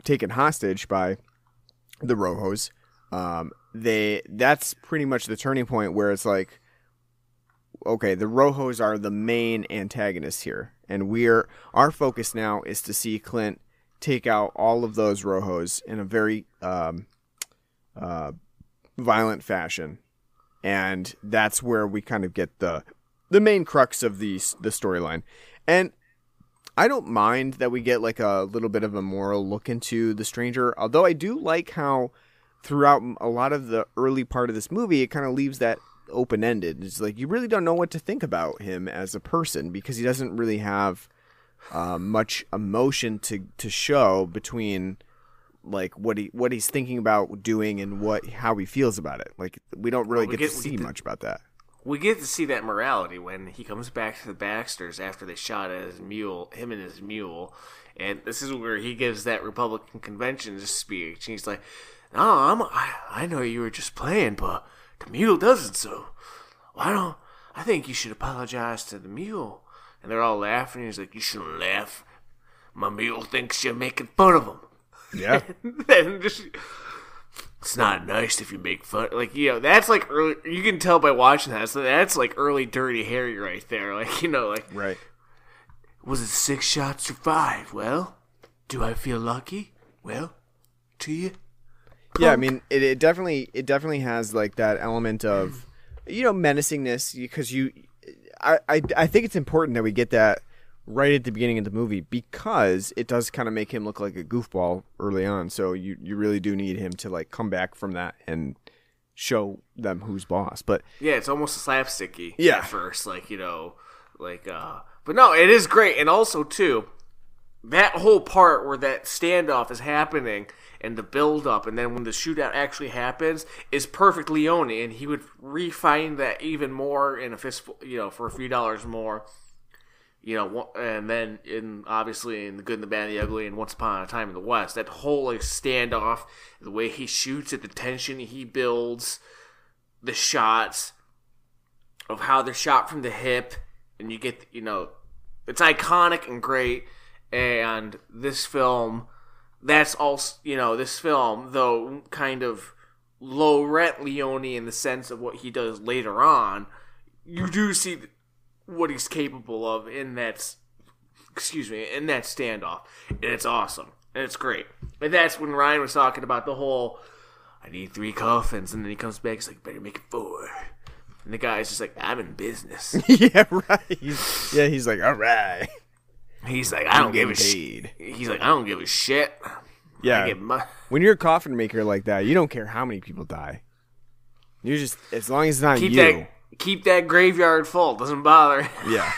Speaker 4: taken hostage by the Rojos, that's pretty much the turning point where it's like, okay, the Rojos are the main antagonists here, and our focus now is to see Clint take out all of those Rojos in a very violent fashion, and that's where we kind of get the main crux of the storyline. And I don't mind that we get like a little bit of a moral look into the stranger, although I do like how throughout a lot of the early part of this movie it kind of leaves that open-ended. It's like you really don't know what to think about him as a person because he doesn't really have much emotion to show between like what he's thinking about doing and how he feels about it. Like we don't really get to see much about that.
Speaker 5: we get to see that morality when he comes back to the Baxters after they shot at his mule, him and his mule, and this is where he gives that Republican convention speech, and he's like, "No, I know you were just playing, but the mule doesn't. So I think you should apologize to the mule." And they're all laughing. And he's like, "You shouldn't laugh. My mule thinks you're making fun of him."
Speaker 4: Yeah.
Speaker 5: And just, it's not nice if you make fun. Like, that's like early. You can tell by watching that. So that's like early Dirty Harry right there. Like, like.
Speaker 4: Right.
Speaker 5: Was it 6 shots or 5? Well, do I feel lucky? Well, to you.
Speaker 4: Yeah, I mean, it definitely has like that element of, menacingness, because I think it's important that we get that right at the beginning of the movie, because it does kind of make him look like a goofball early on. So you really do need him to like come back from that and show them who's boss. But
Speaker 5: yeah, it's almost slapsticky
Speaker 4: at
Speaker 5: first, but no, it is great. And also too, that whole part where that standoff is happening and the build up, and then when the shootout actually happens, is perfect Leone, and he would refine that even more in A Fistful, for a few dollars more. And then obviously in The Good and the Bad and the Ugly and Once Upon a Time in the West, that whole standoff, the way he shoots it, the tension he builds, the shots of how they're shot from the hip, and you get, it's iconic and great. And this film, that's also, this film, though kind of low rent Leone in the sense of what he does later on, you do see what he's capable of in that standoff, and it's awesome, and it's great. And that's when Ryan was talking about the whole, I need 3 coffins, and then he comes back, he's like, better make it 4. And the guy's just like, I'm in business.
Speaker 4: Yeah, right. He's like, all right.
Speaker 5: He's like, I don't give a shit. He's like, I don't give a shit.
Speaker 4: Yeah. When you're a coffin maker like that, you don't care how many people die. You're just, as long as it's not you.
Speaker 5: Keep that graveyard full. Doesn't bother.
Speaker 4: Yeah.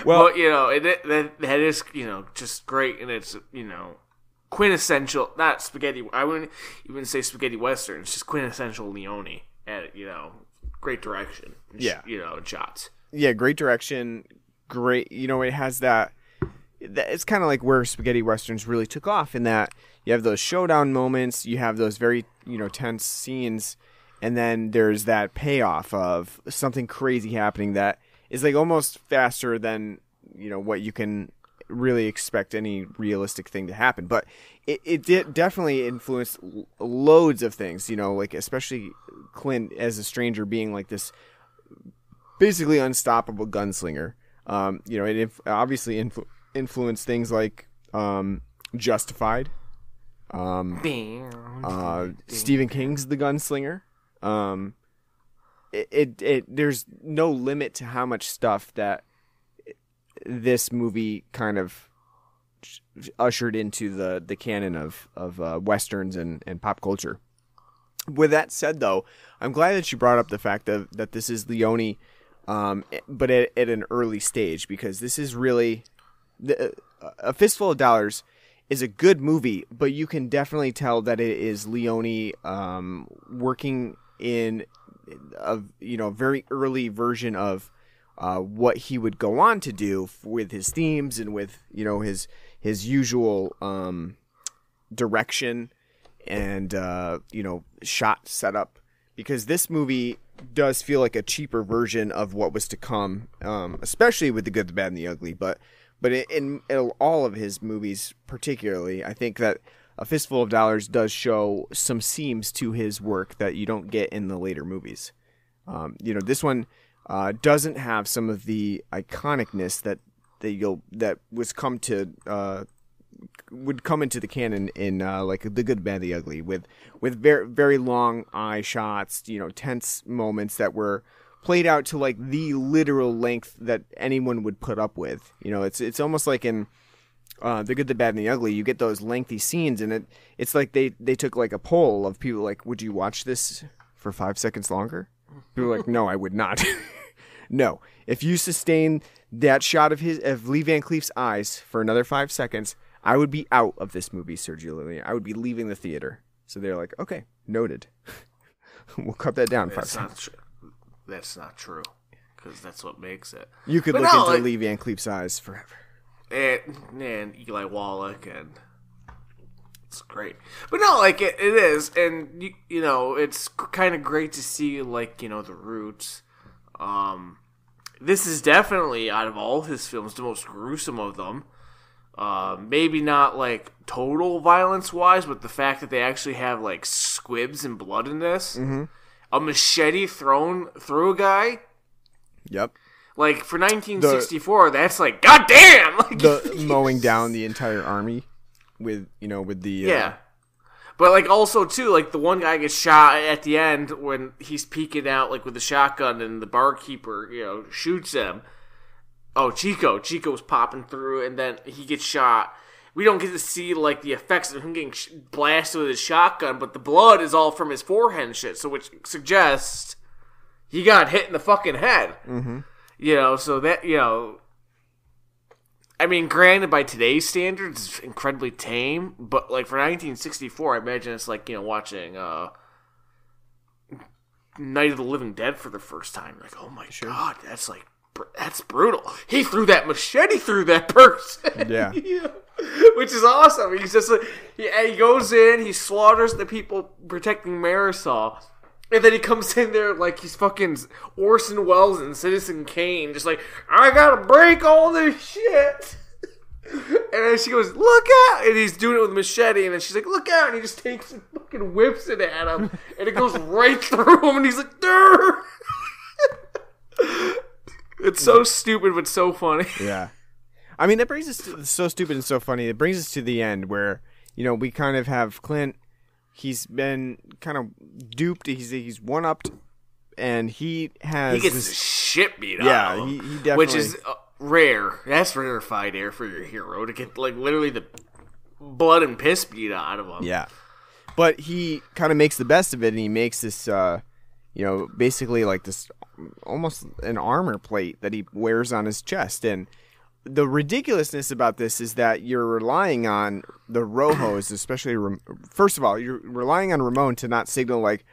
Speaker 4: Well,
Speaker 5: that is, just great, and it's, quintessential. Not spaghetti. I wouldn't even say spaghetti western. It's just quintessential Leone. At great direction. And shots.
Speaker 4: Yeah, great direction. Great. It has that. It's kind of like where spaghetti westerns really took off. In that you have those showdown moments. You have those very tense scenes. And then there's that payoff of something crazy happening that is like almost faster than, what you can really expect any realistic thing to happen. But it did definitely influence loads of things, like especially Clint as a stranger being like this basically unstoppable gunslinger. It obviously influenced things like Justified, Stephen King's The Gunslinger. There's no limit to how much stuff that this movie kind of ushered into the canon of westerns and pop culture. With that said, though, I'm glad that you brought up the fact that this is Leone, but at an early stage, because this is really A Fistful of Dollars is a good movie, but you can definitely tell that it is Leone working in a very early version of what he would go on to do with his themes and with his usual direction and shot setup, because this movie does feel like a cheaper version of what was to come, especially with The Good, the Bad, and the Ugly, but in all of his movies particularly, I think that A Fistful of Dollars does show some seams to his work that you don't get in the later movies. This one doesn't have some of the iconicness that would come into the canon in like The Good, Bad, the Ugly, with very very long eye shots, tense moments that were played out to like the literal length that anyone would put up with. It's almost like in The Good, the Bad, and the Ugly, you get those lengthy scenes, and it's like they took like a poll of people, like, would you watch this for 5 seconds longer? People were like, no, I would not. No, if you sustain that shot of Lee Van Cleef's eyes for another 5 seconds, I would be out of this movie, Sergio Leone. I would be leaving the theater. So they're like, okay, noted. We'll cut that down 5 seconds.
Speaker 5: that's not true, because that's what makes it.
Speaker 4: You could
Speaker 5: But
Speaker 4: look
Speaker 5: no,
Speaker 4: into
Speaker 5: like-
Speaker 4: Lee Van Cleef's eyes forever.
Speaker 5: And Eli Wallach, and it's great. But no, like it is, and you know, it's kind of great to see, like, you know, the roots. This is definitely, out of all his films, the most gruesome of them. Maybe not like total violence wise, but the fact that they actually have like squibs and blood in this. Mm-hmm. A machete thrown through a guy.
Speaker 4: Yep.
Speaker 5: Like, for 1964, that's like, goddamn! Like,
Speaker 4: The mowing down the entire army with the...
Speaker 5: yeah. But, like, also, too, like, the one guy gets shot at the end when he's peeking out, like, with the shotgun, and the barkeeper, you know, shoots him. Oh, Chico's popping through, and then he gets shot. We don't get to see, like, the effects of him getting blasted with his shotgun, but the blood is all from his forehead and shit, so which suggests he got hit in the fucking head. Mm-hmm. You know, so that, you know, I mean, granted, by today's standards, it's incredibly tame, but, like, for 1964, I imagine it's like, you know, watching Night of the Living Dead for the first time. Like, oh my god, that's, like, that's brutal. He threw that machete through that person.
Speaker 4: Yeah.
Speaker 5: Which is awesome. He's just like, he goes in, he slaughters the people protecting Marisol. And then he comes in there like he's fucking Orson Welles and Citizen Kane, just like, I gotta break all this shit. And then she goes, look out! And he's doing it with a machete, and then she's like, look out! And he just takes and fucking whips it at him, and it goes right through him, and he's like, Durr! It's so stupid, but so funny.
Speaker 4: Yeah. I mean, that brings us to, so stupid and so funny, it brings us to the end where, you know, we kind of have Clint. He's been kind of duped. He's one-upped, and he has...
Speaker 5: He gets
Speaker 4: this,
Speaker 5: the shit beat out
Speaker 4: yeah,
Speaker 5: of him.
Speaker 4: he definitely...
Speaker 5: Which is rare. That's rarefied air for your hero, to get, like, literally the blood and piss beat out of him.
Speaker 4: Yeah. But he kind of makes the best of it, and he makes this, you know, basically like this, almost an armor plate that he wears on his chest, and... The ridiculousness about this is that you're relying on the Rojos, especially... First of all, you're relying on Ramon to not signal, like,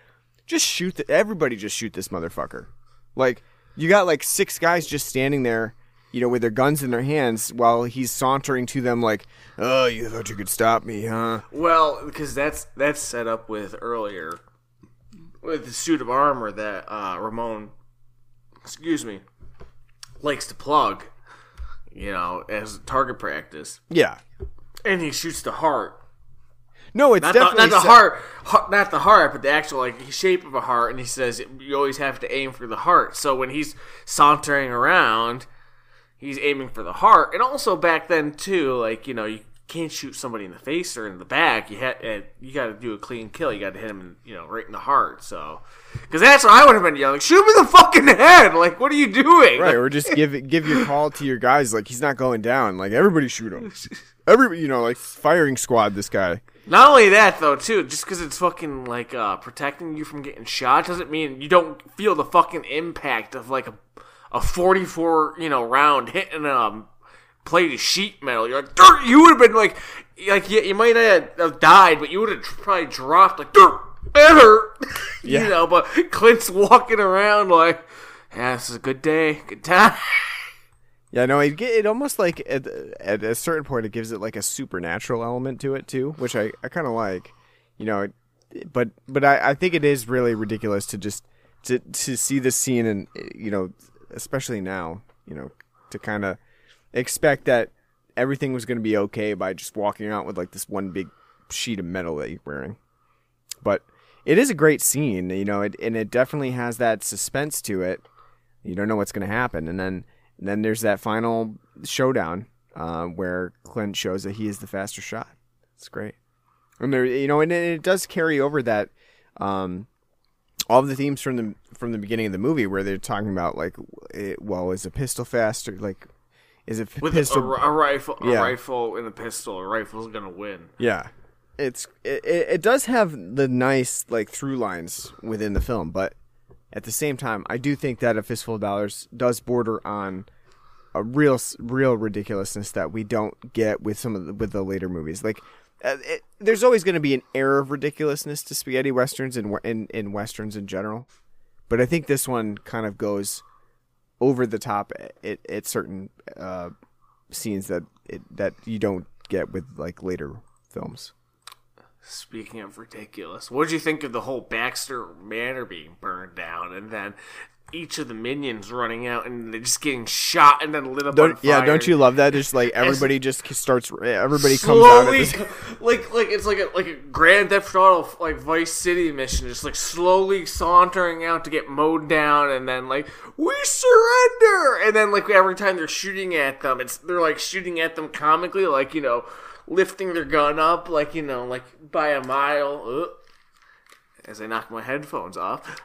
Speaker 4: just shoot... everybody just shoot this motherfucker. Like, you got, like, 6 guys just standing there, you know, with their guns in their hands while he's sauntering to them like, oh, you thought you could stop me, huh?
Speaker 5: Well, because that's set up with earlier, with the suit of armor that Ramon, likes to plug. You know, as target practice.
Speaker 4: Yeah.
Speaker 5: And he shoots the heart.
Speaker 4: No, it's
Speaker 5: Not
Speaker 4: definitely...
Speaker 5: the heart, not the heart, but the actual, like, shape of a heart. And he says you always have to aim for the heart. So when he's sauntering around, he's aiming for the heart. And also back then, too, like, you know, you can't shoot somebody in the face or in the back. You got to do a clean kill. You got to hit him, you know, right in the heart. So, because that's what I would have been yelling. Shoot me the fucking head! Like, what are you doing?
Speaker 4: Right, or just give your call to your guys. Like, he's not going down. Like, everybody shoot him. Everybody, you know, like firing squad. This guy.
Speaker 5: Not only that, though, too, just because it's fucking, like, protecting you from getting shot doesn't mean you don't feel the fucking impact of, like, a 44, you know, round hitting plate of sheet metal. You're like, dirt! You would have been like you might have died, but you would have probably dropped, like, dirt! It hurt!
Speaker 4: Yeah.
Speaker 5: You know, but Clint's walking around like, yeah, this is a good day, good time.
Speaker 4: Yeah, no, it almost like at a certain point it gives it like a supernatural element to it too, which I kind of like, you know. But I think it is really ridiculous to just to see this scene and, you know, especially now, you know, to kind of expect that everything was going to be okay by just walking out with like this one big sheet of metal that you're wearing. But it is a great scene, you know, and it definitely has that suspense to it. You don't know what's going to happen, and then there's that final showdown where Clint shows that he is the faster shot. It's great, and there, you know, and it does carry over that all of the themes from the beginning of the movie where they're talking about like, is a pistol faster? Like, is it
Speaker 5: with
Speaker 4: pistol?
Speaker 5: a rifle,
Speaker 4: Yeah.
Speaker 5: a rifle and a pistol? A rifle's gonna win.
Speaker 4: Yeah. It does have the nice like through lines within the film, but at the same time, I do think that A Fistful of Dollars does border on a real ridiculousness that we don't get with with the later movies. Like, there's always going to be an air of ridiculousness to spaghetti westerns and in westerns in general, But I think this one kind of goes over the top at certain scenes that you don't get with like later films.
Speaker 5: Speaking of ridiculous, what did you think of the whole Baxter Manor being burned down, and then each of the minions running out and they're just getting shot and then lit up on fire?
Speaker 4: Yeah, don't you love that? Just like everybody everybody
Speaker 5: slowly,
Speaker 4: comes out at
Speaker 5: like it's like a Grand Theft Auto like Vice City mission, just like slowly sauntering out to get mowed down, and then like we surrender, and then like every time they're shooting at them, they're like shooting at them comically, like lifting their gun up, like like by a mile. As I knock my headphones off.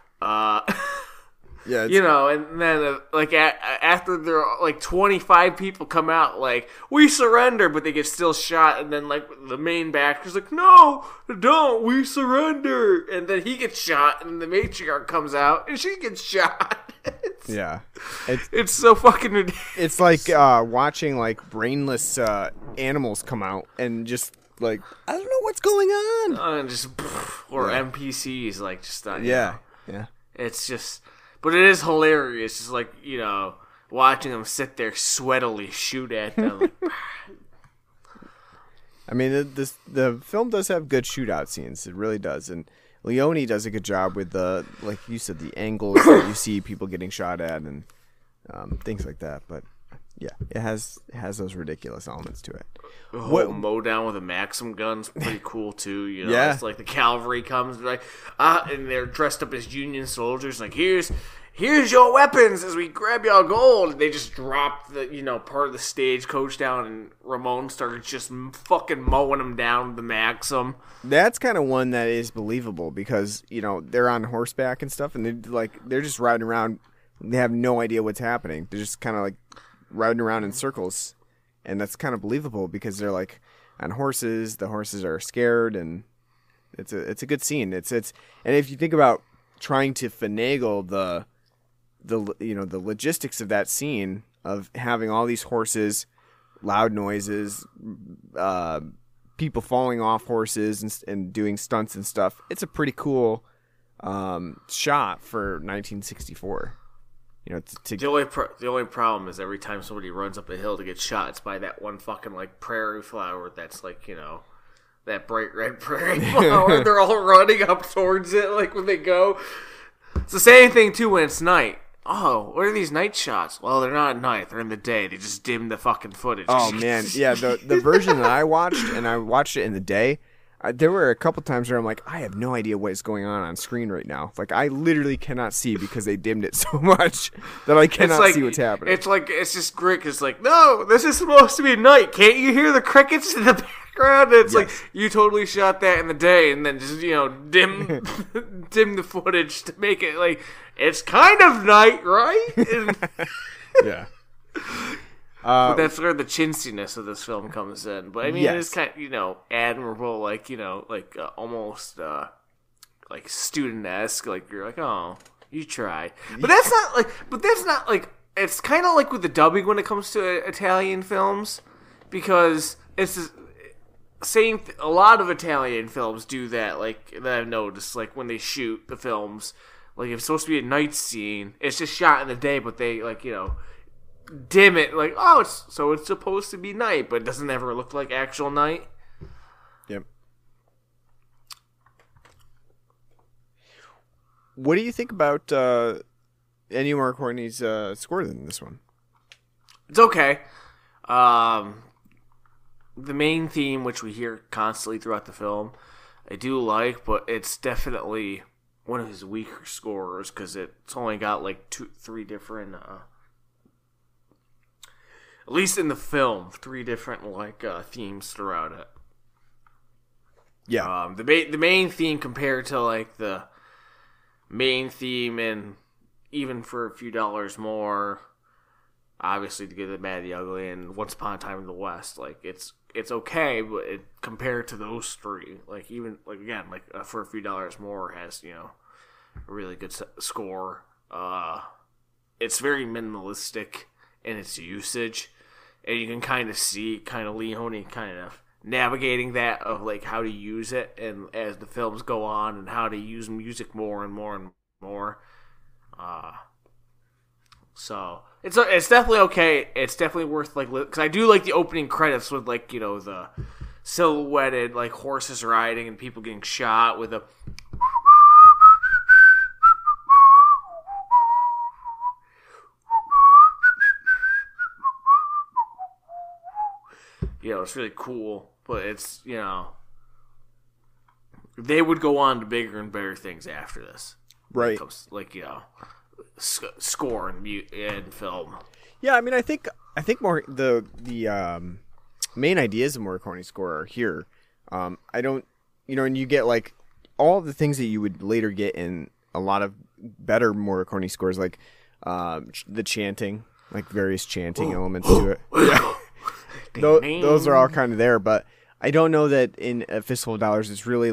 Speaker 4: Yeah,
Speaker 5: and then like after there are like 25 people come out, like we surrender, but they get still shot, and then like the main Baxter's like, no, don't, we surrender, and then he gets shot, and the matriarch comes out, and she gets shot. It's so fucking ridiculous.
Speaker 4: It's like watching like brainless animals come out and just like I don't know what's going on,
Speaker 5: and just or NPCs like just
Speaker 4: yeah.
Speaker 5: It's just. But it is hilarious, just like, watching them sit there sweatily shoot at them. Like,
Speaker 4: I mean, the film does have good shootout scenes. It really does. And Leone does a good job with like you said, the angles that you see people getting shot at and things like that. But yeah, it has those ridiculous elements to it.
Speaker 5: What mow down with a Maxim gun's pretty cool too.
Speaker 4: Yeah.
Speaker 5: It's like the cavalry comes like and they're dressed up as Union soldiers. Like here's your weapons as we grab y'all gold. And they just drop the part of the stagecoach down, and Ramon started just fucking mowing them down with the Maxim.
Speaker 4: That's kind of one that is believable because they're on horseback and stuff, and they're just riding around. They have no idea what's happening. They're just kind of like riding around in circles. And that's kind of believable because they're like on horses. The horses are scared, and it's a good scene. It's and if you think about trying to finagle the logistics of that scene of having all these horses, loud noises, people falling off horses and doing stunts and stuff, it's a pretty cool shot for 1964.
Speaker 5: The only problem is every time somebody runs up a hill to get shot, it's by that one fucking like prairie flower that's like that bright red prairie flower. They're all running up towards it like when they go. It's the same thing too when it's night. Oh, what are these night shots? Well, they're not at night; they're in the day. They just dim the fucking footage.
Speaker 4: Oh man, yeah. The version that I watched, and I watched it in the day. There were a couple times where I'm like, I have no idea what is going on screen right now. Like, I literally cannot see because they dimmed it so much that I cannot see what's happening.
Speaker 5: It's just great because, like, no, this is supposed to be night. Can't you hear the crickets in the background? It's like, you totally shot that in the day and then just, dim the footage to make it, like, it's kind of night, right?
Speaker 4: Yeah.
Speaker 5: But that's where the chintziness of this film comes in. But I mean, it's kind of, admirable, like, almost, like student-esque. Like, you're like, oh, you try. But that's not like, it's kind of like with the dubbing when it comes to Italian films, because it's the same. A lot of Italian films do that. Like that I've noticed. Like when they shoot the films, like if it's supposed to be a night scene, it's just shot in the day, but they dim it. Like it's supposed to be night, but it doesn't ever look like actual night.
Speaker 4: Yep. What do you think about Ennio Morricone's score in this one?
Speaker 5: It's okay. The main theme, which we hear constantly throughout the film, I do like, but it's definitely one of his weaker scores because it's only got like 3 different, at least in the film, 3 different themes throughout it.
Speaker 4: Yeah.
Speaker 5: The main theme compared to like the main theme and even for a few dollars more, obviously To Good, the Bad, the Ugly, and Once Upon a Time in the West, like it's okay, but compared to those 3, like even like again like for a few dollars more has a really good score. It's very minimalistic in its usage, and you can kind of see Leone kind of navigating that of like how to use it, and as the films go on, and how to use music more and more and more. So it's definitely okay. It's definitely worth because I do like the opening credits with the silhouetted horses riding and people getting shot with a. It's really cool, but it's they would go on to bigger and better things after this,
Speaker 4: right?
Speaker 5: Score and film.
Speaker 4: Yeah, I mean, I think more the main ideas of Morricone's score are here. I don't, and you get all the things that you would later get in a lot of better Morricone scores, like the chanting, various chanting elements to it. Yeah. Those are all kind of there, but I don't know that in A Fistful of Dollars it's really a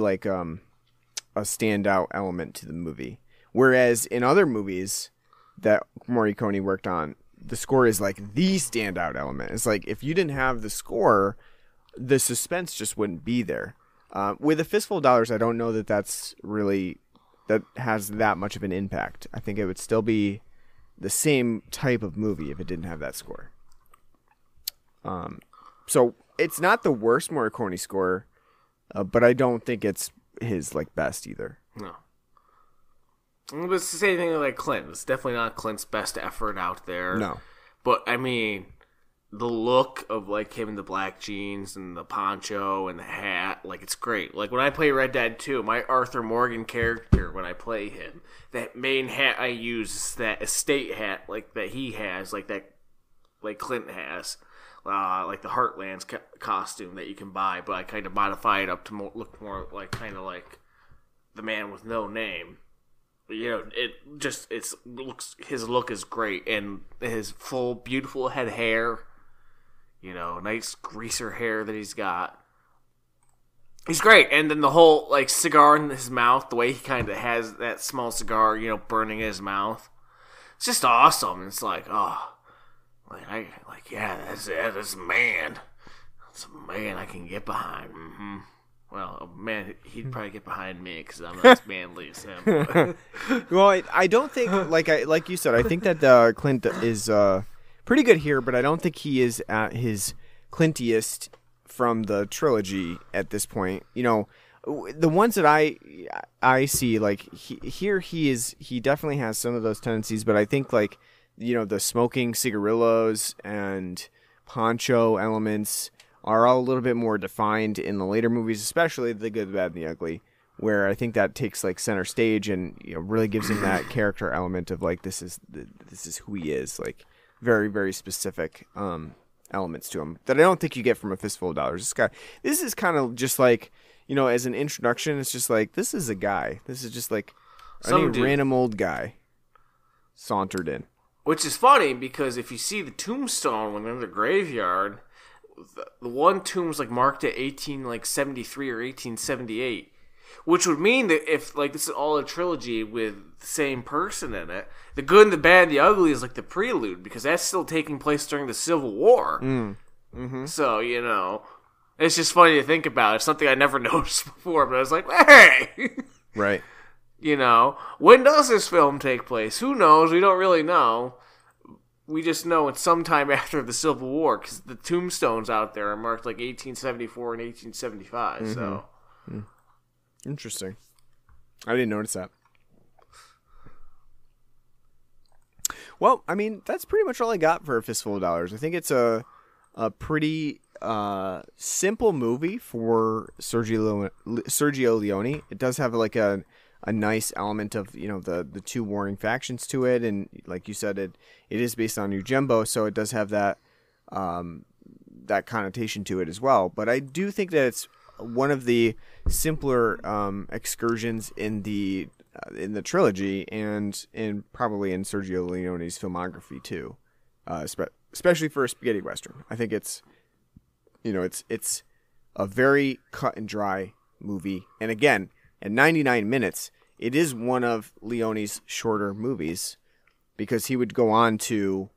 Speaker 4: standout element to the movie. Whereas in other movies that Morricone worked on, the score is the standout element. It's if you didn't have the score, the suspense just wouldn't be there. With A Fistful of Dollars, I don't know that that has that much of an impact. I think it would still be the same type of movie if it didn't have that score. So it's not the worst Morricone score, but I don't think it's his best either. No.
Speaker 5: But it's the same thing like Clint. It's definitely not Clint's best effort out there.
Speaker 4: No.
Speaker 5: But I mean, the look of him in the black jeans and the poncho and the hat, it's great. When I play Red Dead 2, my Arthur Morgan character, when I play him, that main hat I use is that estate hat that he has, that Clint has. The Heartlands costume that you can buy, but I kind of modify it up to look more kind of like the man with no name. His look is great, and his full beautiful head hair, nice greaser hair that he's got. He's great, and then the whole cigar in his mouth, the way he kind of has that small cigar, burning in his mouth. It's just awesome. It's that's it. That's a man. That's a man I can get behind. Mm-hmm. Well, man, he'd probably get behind me because I'm not as manly as him.
Speaker 4: Well, I don't think, like you said, I think that Clint is pretty good here, but I don't think he is at his Clintiest from the trilogy at this point. The ones that I see, he definitely has some of those tendencies, but I think the smoking cigarillos and poncho elements are all a little bit more defined in the later movies, especially The Good, the Bad, and the Ugly, where I think that takes center stage and really gives him that character element of this is who he is, very, very specific elements to him that I don't think you get from A Fistful of Dollars. This is kind of just as an introduction, it's just this is a guy. This is just any random old guy sauntered in.
Speaker 5: Which is funny because if you see the tombstone when they're in the graveyard, the one tomb's marked at 1873 or 1878, which would mean that if this is all a trilogy with the same person in it, The Good and the Bad and the Ugly is the prelude because that's still taking place during the Civil War.
Speaker 4: Mm-hmm.
Speaker 5: So it's just funny to think about. It's something I never noticed before, but I was hey,
Speaker 4: right.
Speaker 5: When does this film take place? Who knows? We don't really know. We just know it's sometime after the Civil War because the tombstones out there are marked 1874 and 1875. Mm-hmm. So,
Speaker 4: interesting. I didn't notice that. Well, I mean, that's pretty much all I got for A Fistful of Dollars. I think it's a pretty simple movie for Sergio Leone. It does have a nice element of the two warring factions to it, and like you said, it is based on Ujembo, so it does have that that connotation to it as well. But I do think that it's one of the simpler excursions in the trilogy, and probably in Sergio Leone's filmography too, especially for a spaghetti western. I think it's it's a very cut and dry movie, and again, at 99 minutes, it is one of Leone's shorter movies because he would go on to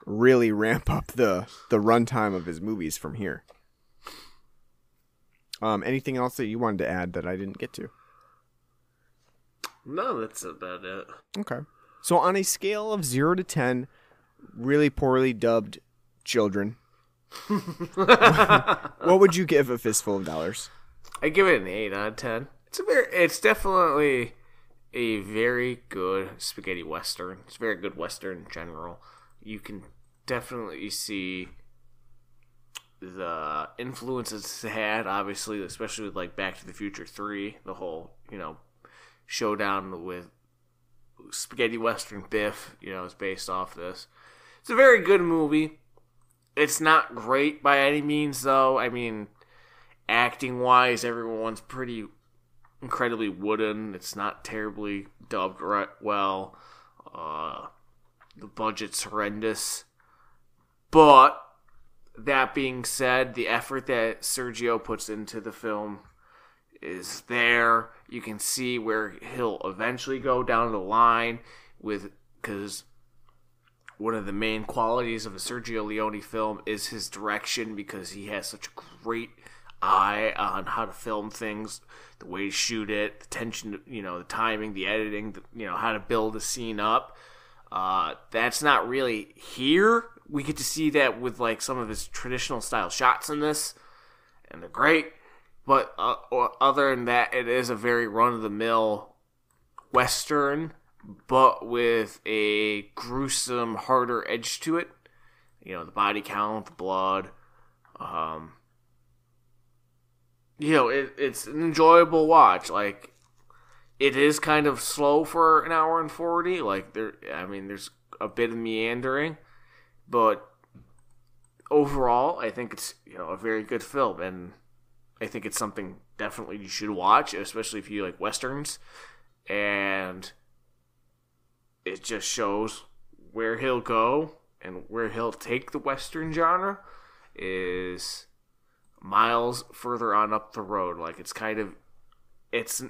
Speaker 4: really ramp up the runtime of his movies from here. Anything else that you wanted to add that I didn't get to?
Speaker 5: No, that's about it.
Speaker 4: Okay. So on a scale of 0 to 10, really poorly dubbed children, what would you give A Fistful of Dollars?
Speaker 5: I give it an 8 out of 10. It's definitely a very good spaghetti western. It's a very good western in general. You can definitely see the influences it's had, obviously, especially with like Back to the Future 3, the whole, showdown with spaghetti western Biff, is based off this. It's a very good movie. It's not great by any means, though. I mean, acting-wise, everyone's pretty incredibly wooden. It's not terribly dubbed right well. The budget's horrendous. But that being said, the effort that Sergio puts into the film is there. You can see where he'll eventually go down the line because one of the main qualities of a Sergio Leone film is his direction, because he has such a great eye on how to film things, the way to shoot it, the tension, the timing, the editing, how to build a scene up. That's not really here. We get to see that with like some of his traditional style shots in this, and they're great. But other than that, it is a very run-of-the-mill western, but with a gruesome, harder edge to it. The body count, the blood. It's an enjoyable watch. Like, it is kind of slow for an hour and 40. Like, there's a bit of meandering. But overall, I think it's, a very good film. And I think it's something definitely you should watch, especially if you like westerns. And it just shows where he'll go and where he'll take the western genre is miles further on up the road. Like, it's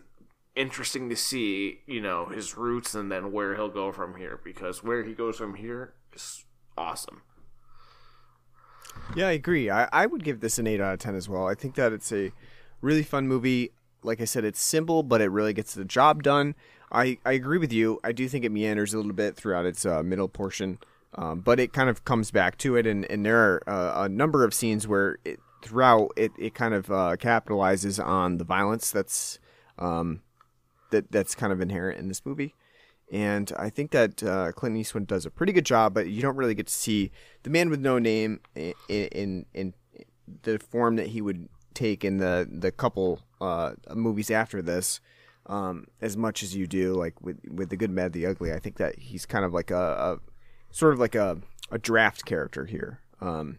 Speaker 5: interesting to see, his roots and then where he'll go from here, because where he goes from here is awesome.
Speaker 4: Yeah, I agree. I would give this an 8 out of 10 as well. I think that it's a really fun movie. Like I said, it's simple, but it really gets the job done. I agree with you. I do think it meanders a little bit throughout its middle portion, but it kind of comes back to it, and there are a number of scenes where throughout it kind of capitalizes on the violence that's kind of inherent in this movie. And I think that Clint Eastwood does a pretty good job, but you don't really get to see the man with no name in the form that he would take in the couple movies after this, as much as you do like with The Good, Bad, the Ugly. I think that he's kind of like a sort of like a draft character here. And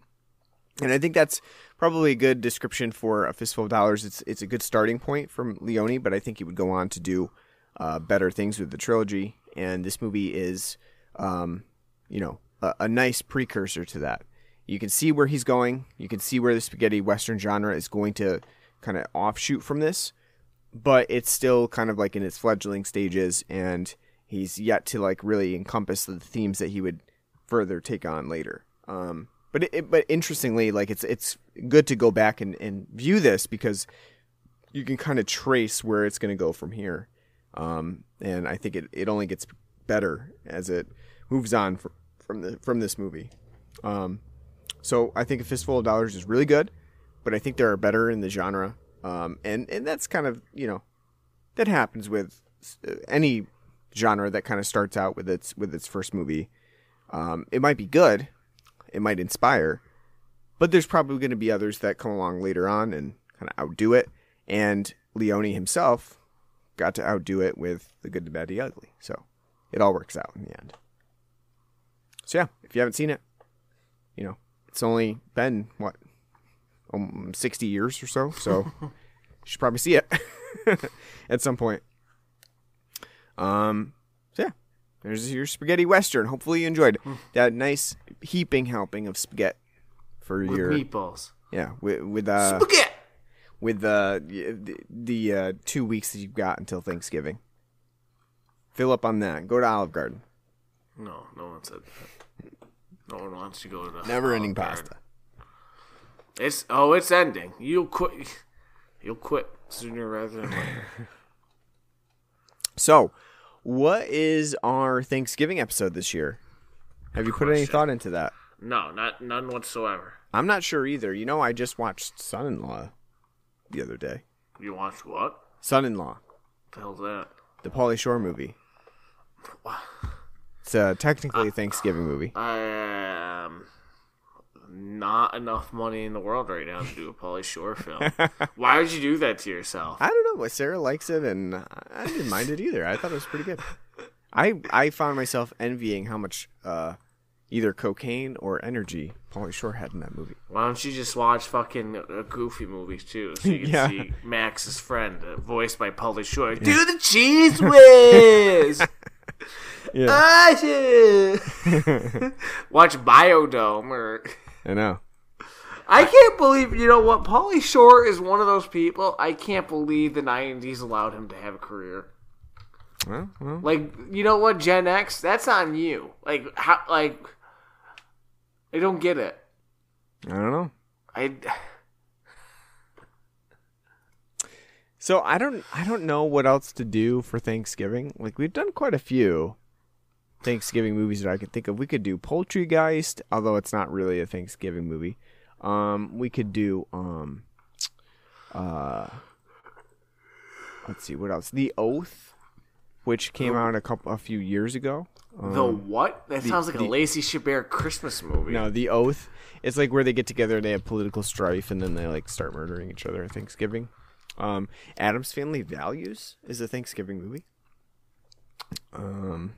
Speaker 4: I think that's probably a good description for A Fistful of Dollars. It's a good starting point from Leone, but I think he would go on to do better things with the trilogy. And this movie is, a nice precursor to that. You can see where he's going. You can see where the spaghetti western genre is going to kind of offshoot from this, but it's still kind of like in its fledgling stages, and he's yet to like really encompass the themes that he would further take on later. But interestingly, like it's good to go back and view this, because you can kind of trace where it's going to go from here. And I think it only gets better as it moves on from this movie. So I think A Fistful of Dollars is really good, but I think there are better in the genre. And that's kind of, that happens with any genre that kind of starts out with its first movie. It might be good, it might inspire, but there's probably going to be others that come along later on and kind of outdo it. And Leone himself got to outdo it with The Good, the Bad, the Ugly. So it all works out in the end. So yeah, if you haven't seen it, it's only been 60 years or so. So you should probably see it at some point. So yeah, there's your spaghetti western. Hopefully you enjoyed that nice heaping helping of spaghetti for
Speaker 5: with
Speaker 4: your
Speaker 5: meatballs.
Speaker 4: Yeah, with
Speaker 5: Spaghetti.
Speaker 4: With the 2 weeks that you've got until Thanksgiving. Fill up on that. Go to Olive Garden.
Speaker 5: No one said that. No one wants to go to
Speaker 4: Never-ending
Speaker 5: Olive
Speaker 4: pasta.
Speaker 5: Garden. It's ending. You'll quit sooner rather than later.
Speaker 4: So, what is our Thanksgiving episode this year? Have you put any thought into that?
Speaker 5: No, none whatsoever.
Speaker 4: I'm not sure either. You know, I just watched Son-in-Law the other day.
Speaker 5: You watched what?
Speaker 4: Son-in-Law.
Speaker 5: What the hell's that?
Speaker 4: The Pauly Shore movie. It's technically a Thanksgiving movie.
Speaker 5: Not enough money in the world right now to do a Pauly Shore film. Why would you do that to yourself?
Speaker 4: I don't know. Sarah likes it, and I didn't mind it either. I thought it was pretty good. I found myself envying how much either cocaine or energy Pauly Shore had in that movie.
Speaker 5: Why don't you just watch fucking Goofy movies too, so you can see Max's friend, voiced by Pauly Shore. Do the cheese whiz. Watch Biodome or.
Speaker 4: I know.
Speaker 5: I can't believe, you know what, Pauly Shore is one of those people, I can't believe the 90s allowed him to have a career.
Speaker 4: Well.
Speaker 5: Like, you know what, Gen X, that's on you. Like, how, like, I don't get it.
Speaker 4: I don't know. So I don't know what else to do for Thanksgiving. Like, we've done quite a few Thanksgiving movies that I could think of. We could do Poultrygeist, although it's not really a Thanksgiving movie. We could do let's see, what else? The Oath, which came out a few years ago.
Speaker 5: The what? That sounds like a Lacey Chabert Christmas movie.
Speaker 4: No, The Oath. It's like where they get together, they have political strife, and then they like start murdering each other at Thanksgiving. Addams Family Values is a Thanksgiving movie.
Speaker 5: I'm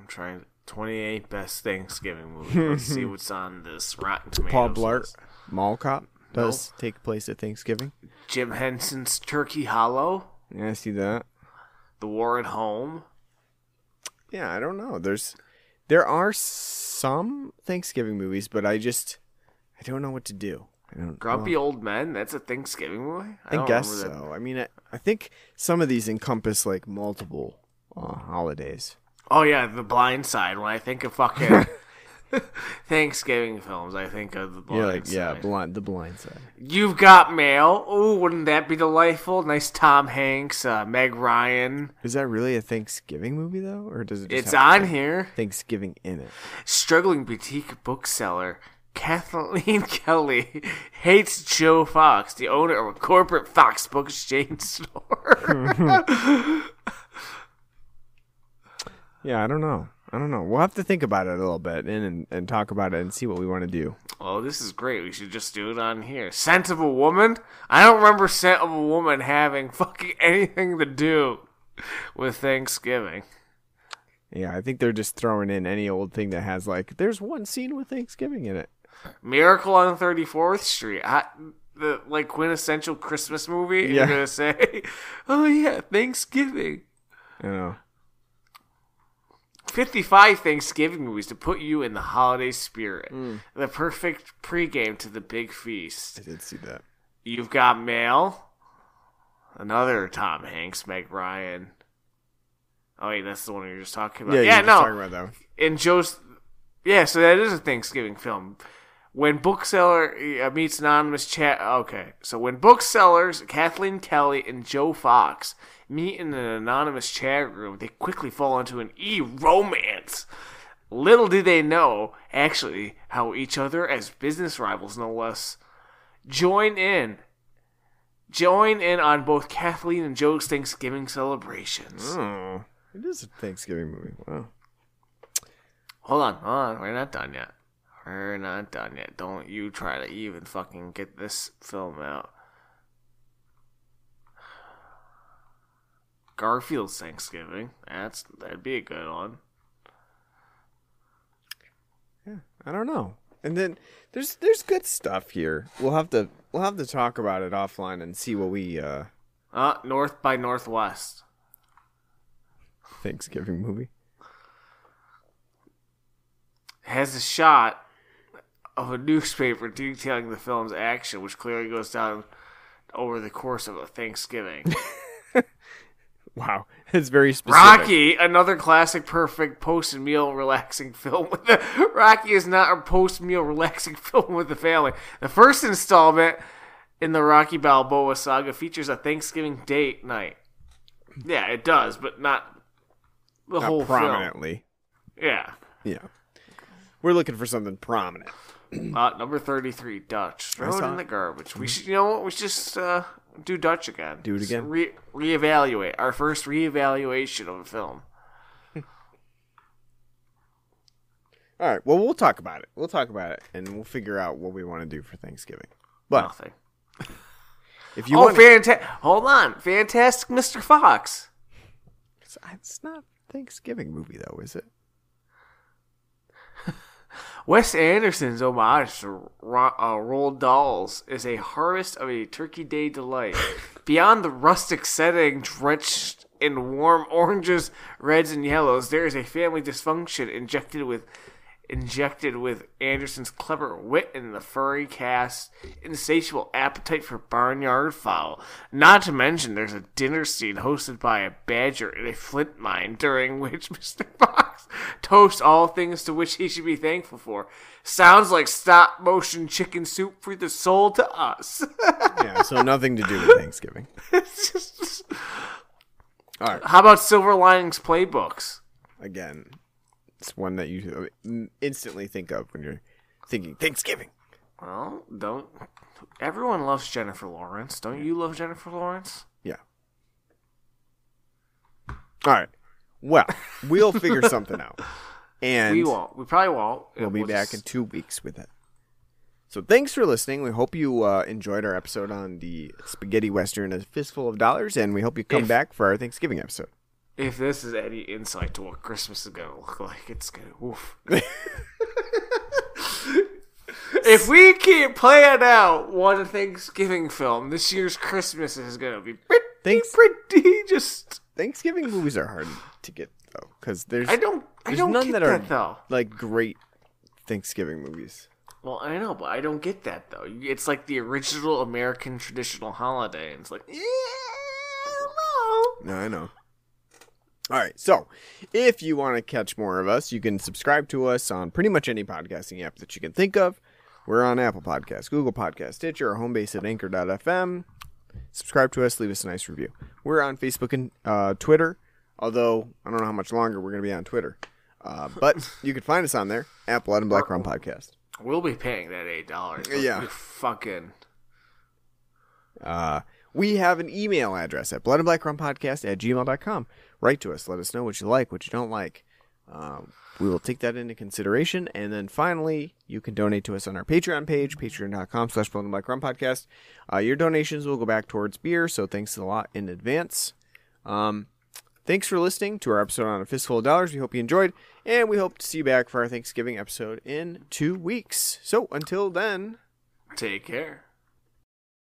Speaker 5: trying 28 best Thanksgiving movies. Let's see what's on this Rotten Tomatoes.
Speaker 4: Paul Blart,
Speaker 5: list.
Speaker 4: Mall Cop does take place at Thanksgiving.
Speaker 5: Jim Henson's Turkey Hollow.
Speaker 4: Yeah, I see that.
Speaker 5: The War at Home.
Speaker 4: Yeah, I don't know. There are some Thanksgiving movies, but I don't know what to do.
Speaker 5: Grumpy Old Men. That's a Thanksgiving movie.
Speaker 4: I guess so. I mean, I think some of these encompass like multiple holidays.
Speaker 5: Oh yeah, The Blind Side. When I think of fucking Thanksgiving films, I think of The Blind Side.
Speaker 4: The Blind Side.
Speaker 5: You've Got Mail. Ooh, wouldn't that be delightful? Nice Tom Hanks, Meg Ryan.
Speaker 4: Is that really a Thanksgiving movie though, or does it?
Speaker 5: It's on here.
Speaker 4: Thanksgiving in it.
Speaker 5: Struggling boutique bookseller Kathleen Kelly hates Joe Fox, the owner of a corporate Fox Book Exchange store.
Speaker 4: Yeah, I don't know. We'll have to think about it a little bit and talk about it and see what we want to do.
Speaker 5: Oh, this is great. We should just do it on here. Scent of a Woman? I don't remember Scent of a Woman having fucking anything to do with Thanksgiving.
Speaker 4: Yeah, I think they're just throwing in any old thing that has, like, there's one scene with Thanksgiving in it.
Speaker 5: Miracle on 34th Street. The, like, quintessential Christmas movie. Yeah. You're going to say, oh, yeah, Thanksgiving.
Speaker 4: I know.
Speaker 5: 55 Thanksgiving movies to put you in the holiday spirit. The perfect pregame to the big feast.
Speaker 4: I did see that.
Speaker 5: You've Got Mail. Another Tom Hanks, Meg Ryan. Oh, wait, that's the one you were just talking about.
Speaker 4: Yeah, no. Talking about that one.
Speaker 5: And Joe's... Yeah, so that is a Thanksgiving film. When bookseller meets anonymous chat... Okay, so when booksellers Kathleen Kelly and Joe Fox meet in an anonymous chat room, they quickly fall into an e-romance. Little do they know, actually, how each other, as business rivals no less, join in on both Kathleen and Joe's Thanksgiving celebrations.
Speaker 4: Oh, it is a Thanksgiving movie. Wow.
Speaker 5: Hold on. We're not done yet. Don't you try to even fucking get this film out. Garfield's Thanksgiving. That'd be a good one.
Speaker 4: Yeah, I don't know. And then there's good stuff here. We'll have to talk about it offline and see what we
Speaker 5: North by Northwest.
Speaker 4: Thanksgiving movie.
Speaker 5: Has a shot of a newspaper detailing the film's action, which clearly goes down over the course of a Thanksgiving.
Speaker 4: Wow, it's very specific.
Speaker 5: Rocky, another classic, perfect post-meal relaxing film. Rocky is not a post-meal relaxing film with the family. The first installment in the Rocky Balboa saga features a Thanksgiving date night. Yeah, it does, but not the
Speaker 4: Not
Speaker 5: whole
Speaker 4: prominently.
Speaker 5: film. Yeah.
Speaker 4: Yeah. We're looking for something prominent.
Speaker 5: Number 33, Dutch. Throw it in the garbage. We should, you know what? We should just do Dutch again.
Speaker 4: Do it again.
Speaker 5: Reevaluate. Our first reevaluation of a film.
Speaker 4: All right. Well, we'll talk about it. And we'll figure out what we want to do for Thanksgiving. But
Speaker 5: Nothing.
Speaker 4: if you
Speaker 5: hold on. Fantastic Mr. Fox.
Speaker 4: It's not a Thanksgiving movie, though, is it?
Speaker 5: Wes Anderson's homage to Roald Dolls is a harvest of a Turkey Day delight. Beyond the rustic setting drenched in warm oranges, reds, and yellows, there is a family dysfunction injected with Anderson's clever wit and the furry cast's insatiable appetite for barnyard fowl. Not to mention, there's a dinner scene hosted by a badger in a flint mine, during which Mr. Fox toasts all things to which he should be thankful for. Sounds like stop-motion chicken soup for the soul to us.
Speaker 4: Yeah, so nothing to do with Thanksgiving.
Speaker 5: It's just...
Speaker 4: All right.
Speaker 5: How about Silver Linings Playbooks?
Speaker 4: Again, it's one that you instantly think of when you're thinking Thanksgiving.
Speaker 5: Well, everyone loves Jennifer Lawrence. Don't you love Jennifer Lawrence?
Speaker 4: Yeah. All right. Well, we'll figure something out. And
Speaker 5: we won't. We probably won't.
Speaker 4: We'll be back in 2 weeks with it. So thanks for listening. We hope you enjoyed our episode on the spaghetti western A Fistful of Dollars, and we hope you come back for our Thanksgiving episode.
Speaker 5: If this is any insight to what Christmas is going to look like, it's going to... Oof. If we can't plan out one Thanksgiving film, this year's Christmas is going to be pretty just...
Speaker 4: Thanksgiving movies are hard to get, though, because there's
Speaker 5: none
Speaker 4: that
Speaker 5: get
Speaker 4: are
Speaker 5: though.
Speaker 4: Like great Thanksgiving movies.
Speaker 5: Well, I know, but I don't get that, though. It's like the original American traditional holiday, and it's like,
Speaker 4: No, I know. All right, so if you want to catch more of us, you can subscribe to us on pretty much any podcasting app that you can think of. We're on Apple Podcasts, Google Podcasts, Stitcher, our home base at Anchor.fm. Subscribe to us, leave us a nice review. We're on Facebook and Twitter, although I don't know how much longer we're going to be on Twitter. But you can find us on there, at Blood and Black Rum Podcast.
Speaker 5: We'll be paying that $8.
Speaker 4: Yeah.
Speaker 5: Fucking...
Speaker 4: We have an email address at bloodandblackrumpodcast@gmail.com. Write to us. Let us know what you like, what you don't like. We will take that into consideration. And then finally, you can donate to us on our Patreon page, patreon.com/bloodandblackrumpodcast. Your donations will go back towards beer, so thanks a lot in advance. Thanks for listening to our episode on A Fistful of Dollars. We hope you enjoyed, and we hope to see you back for our Thanksgiving episode in 2 weeks. So until then,
Speaker 5: take care.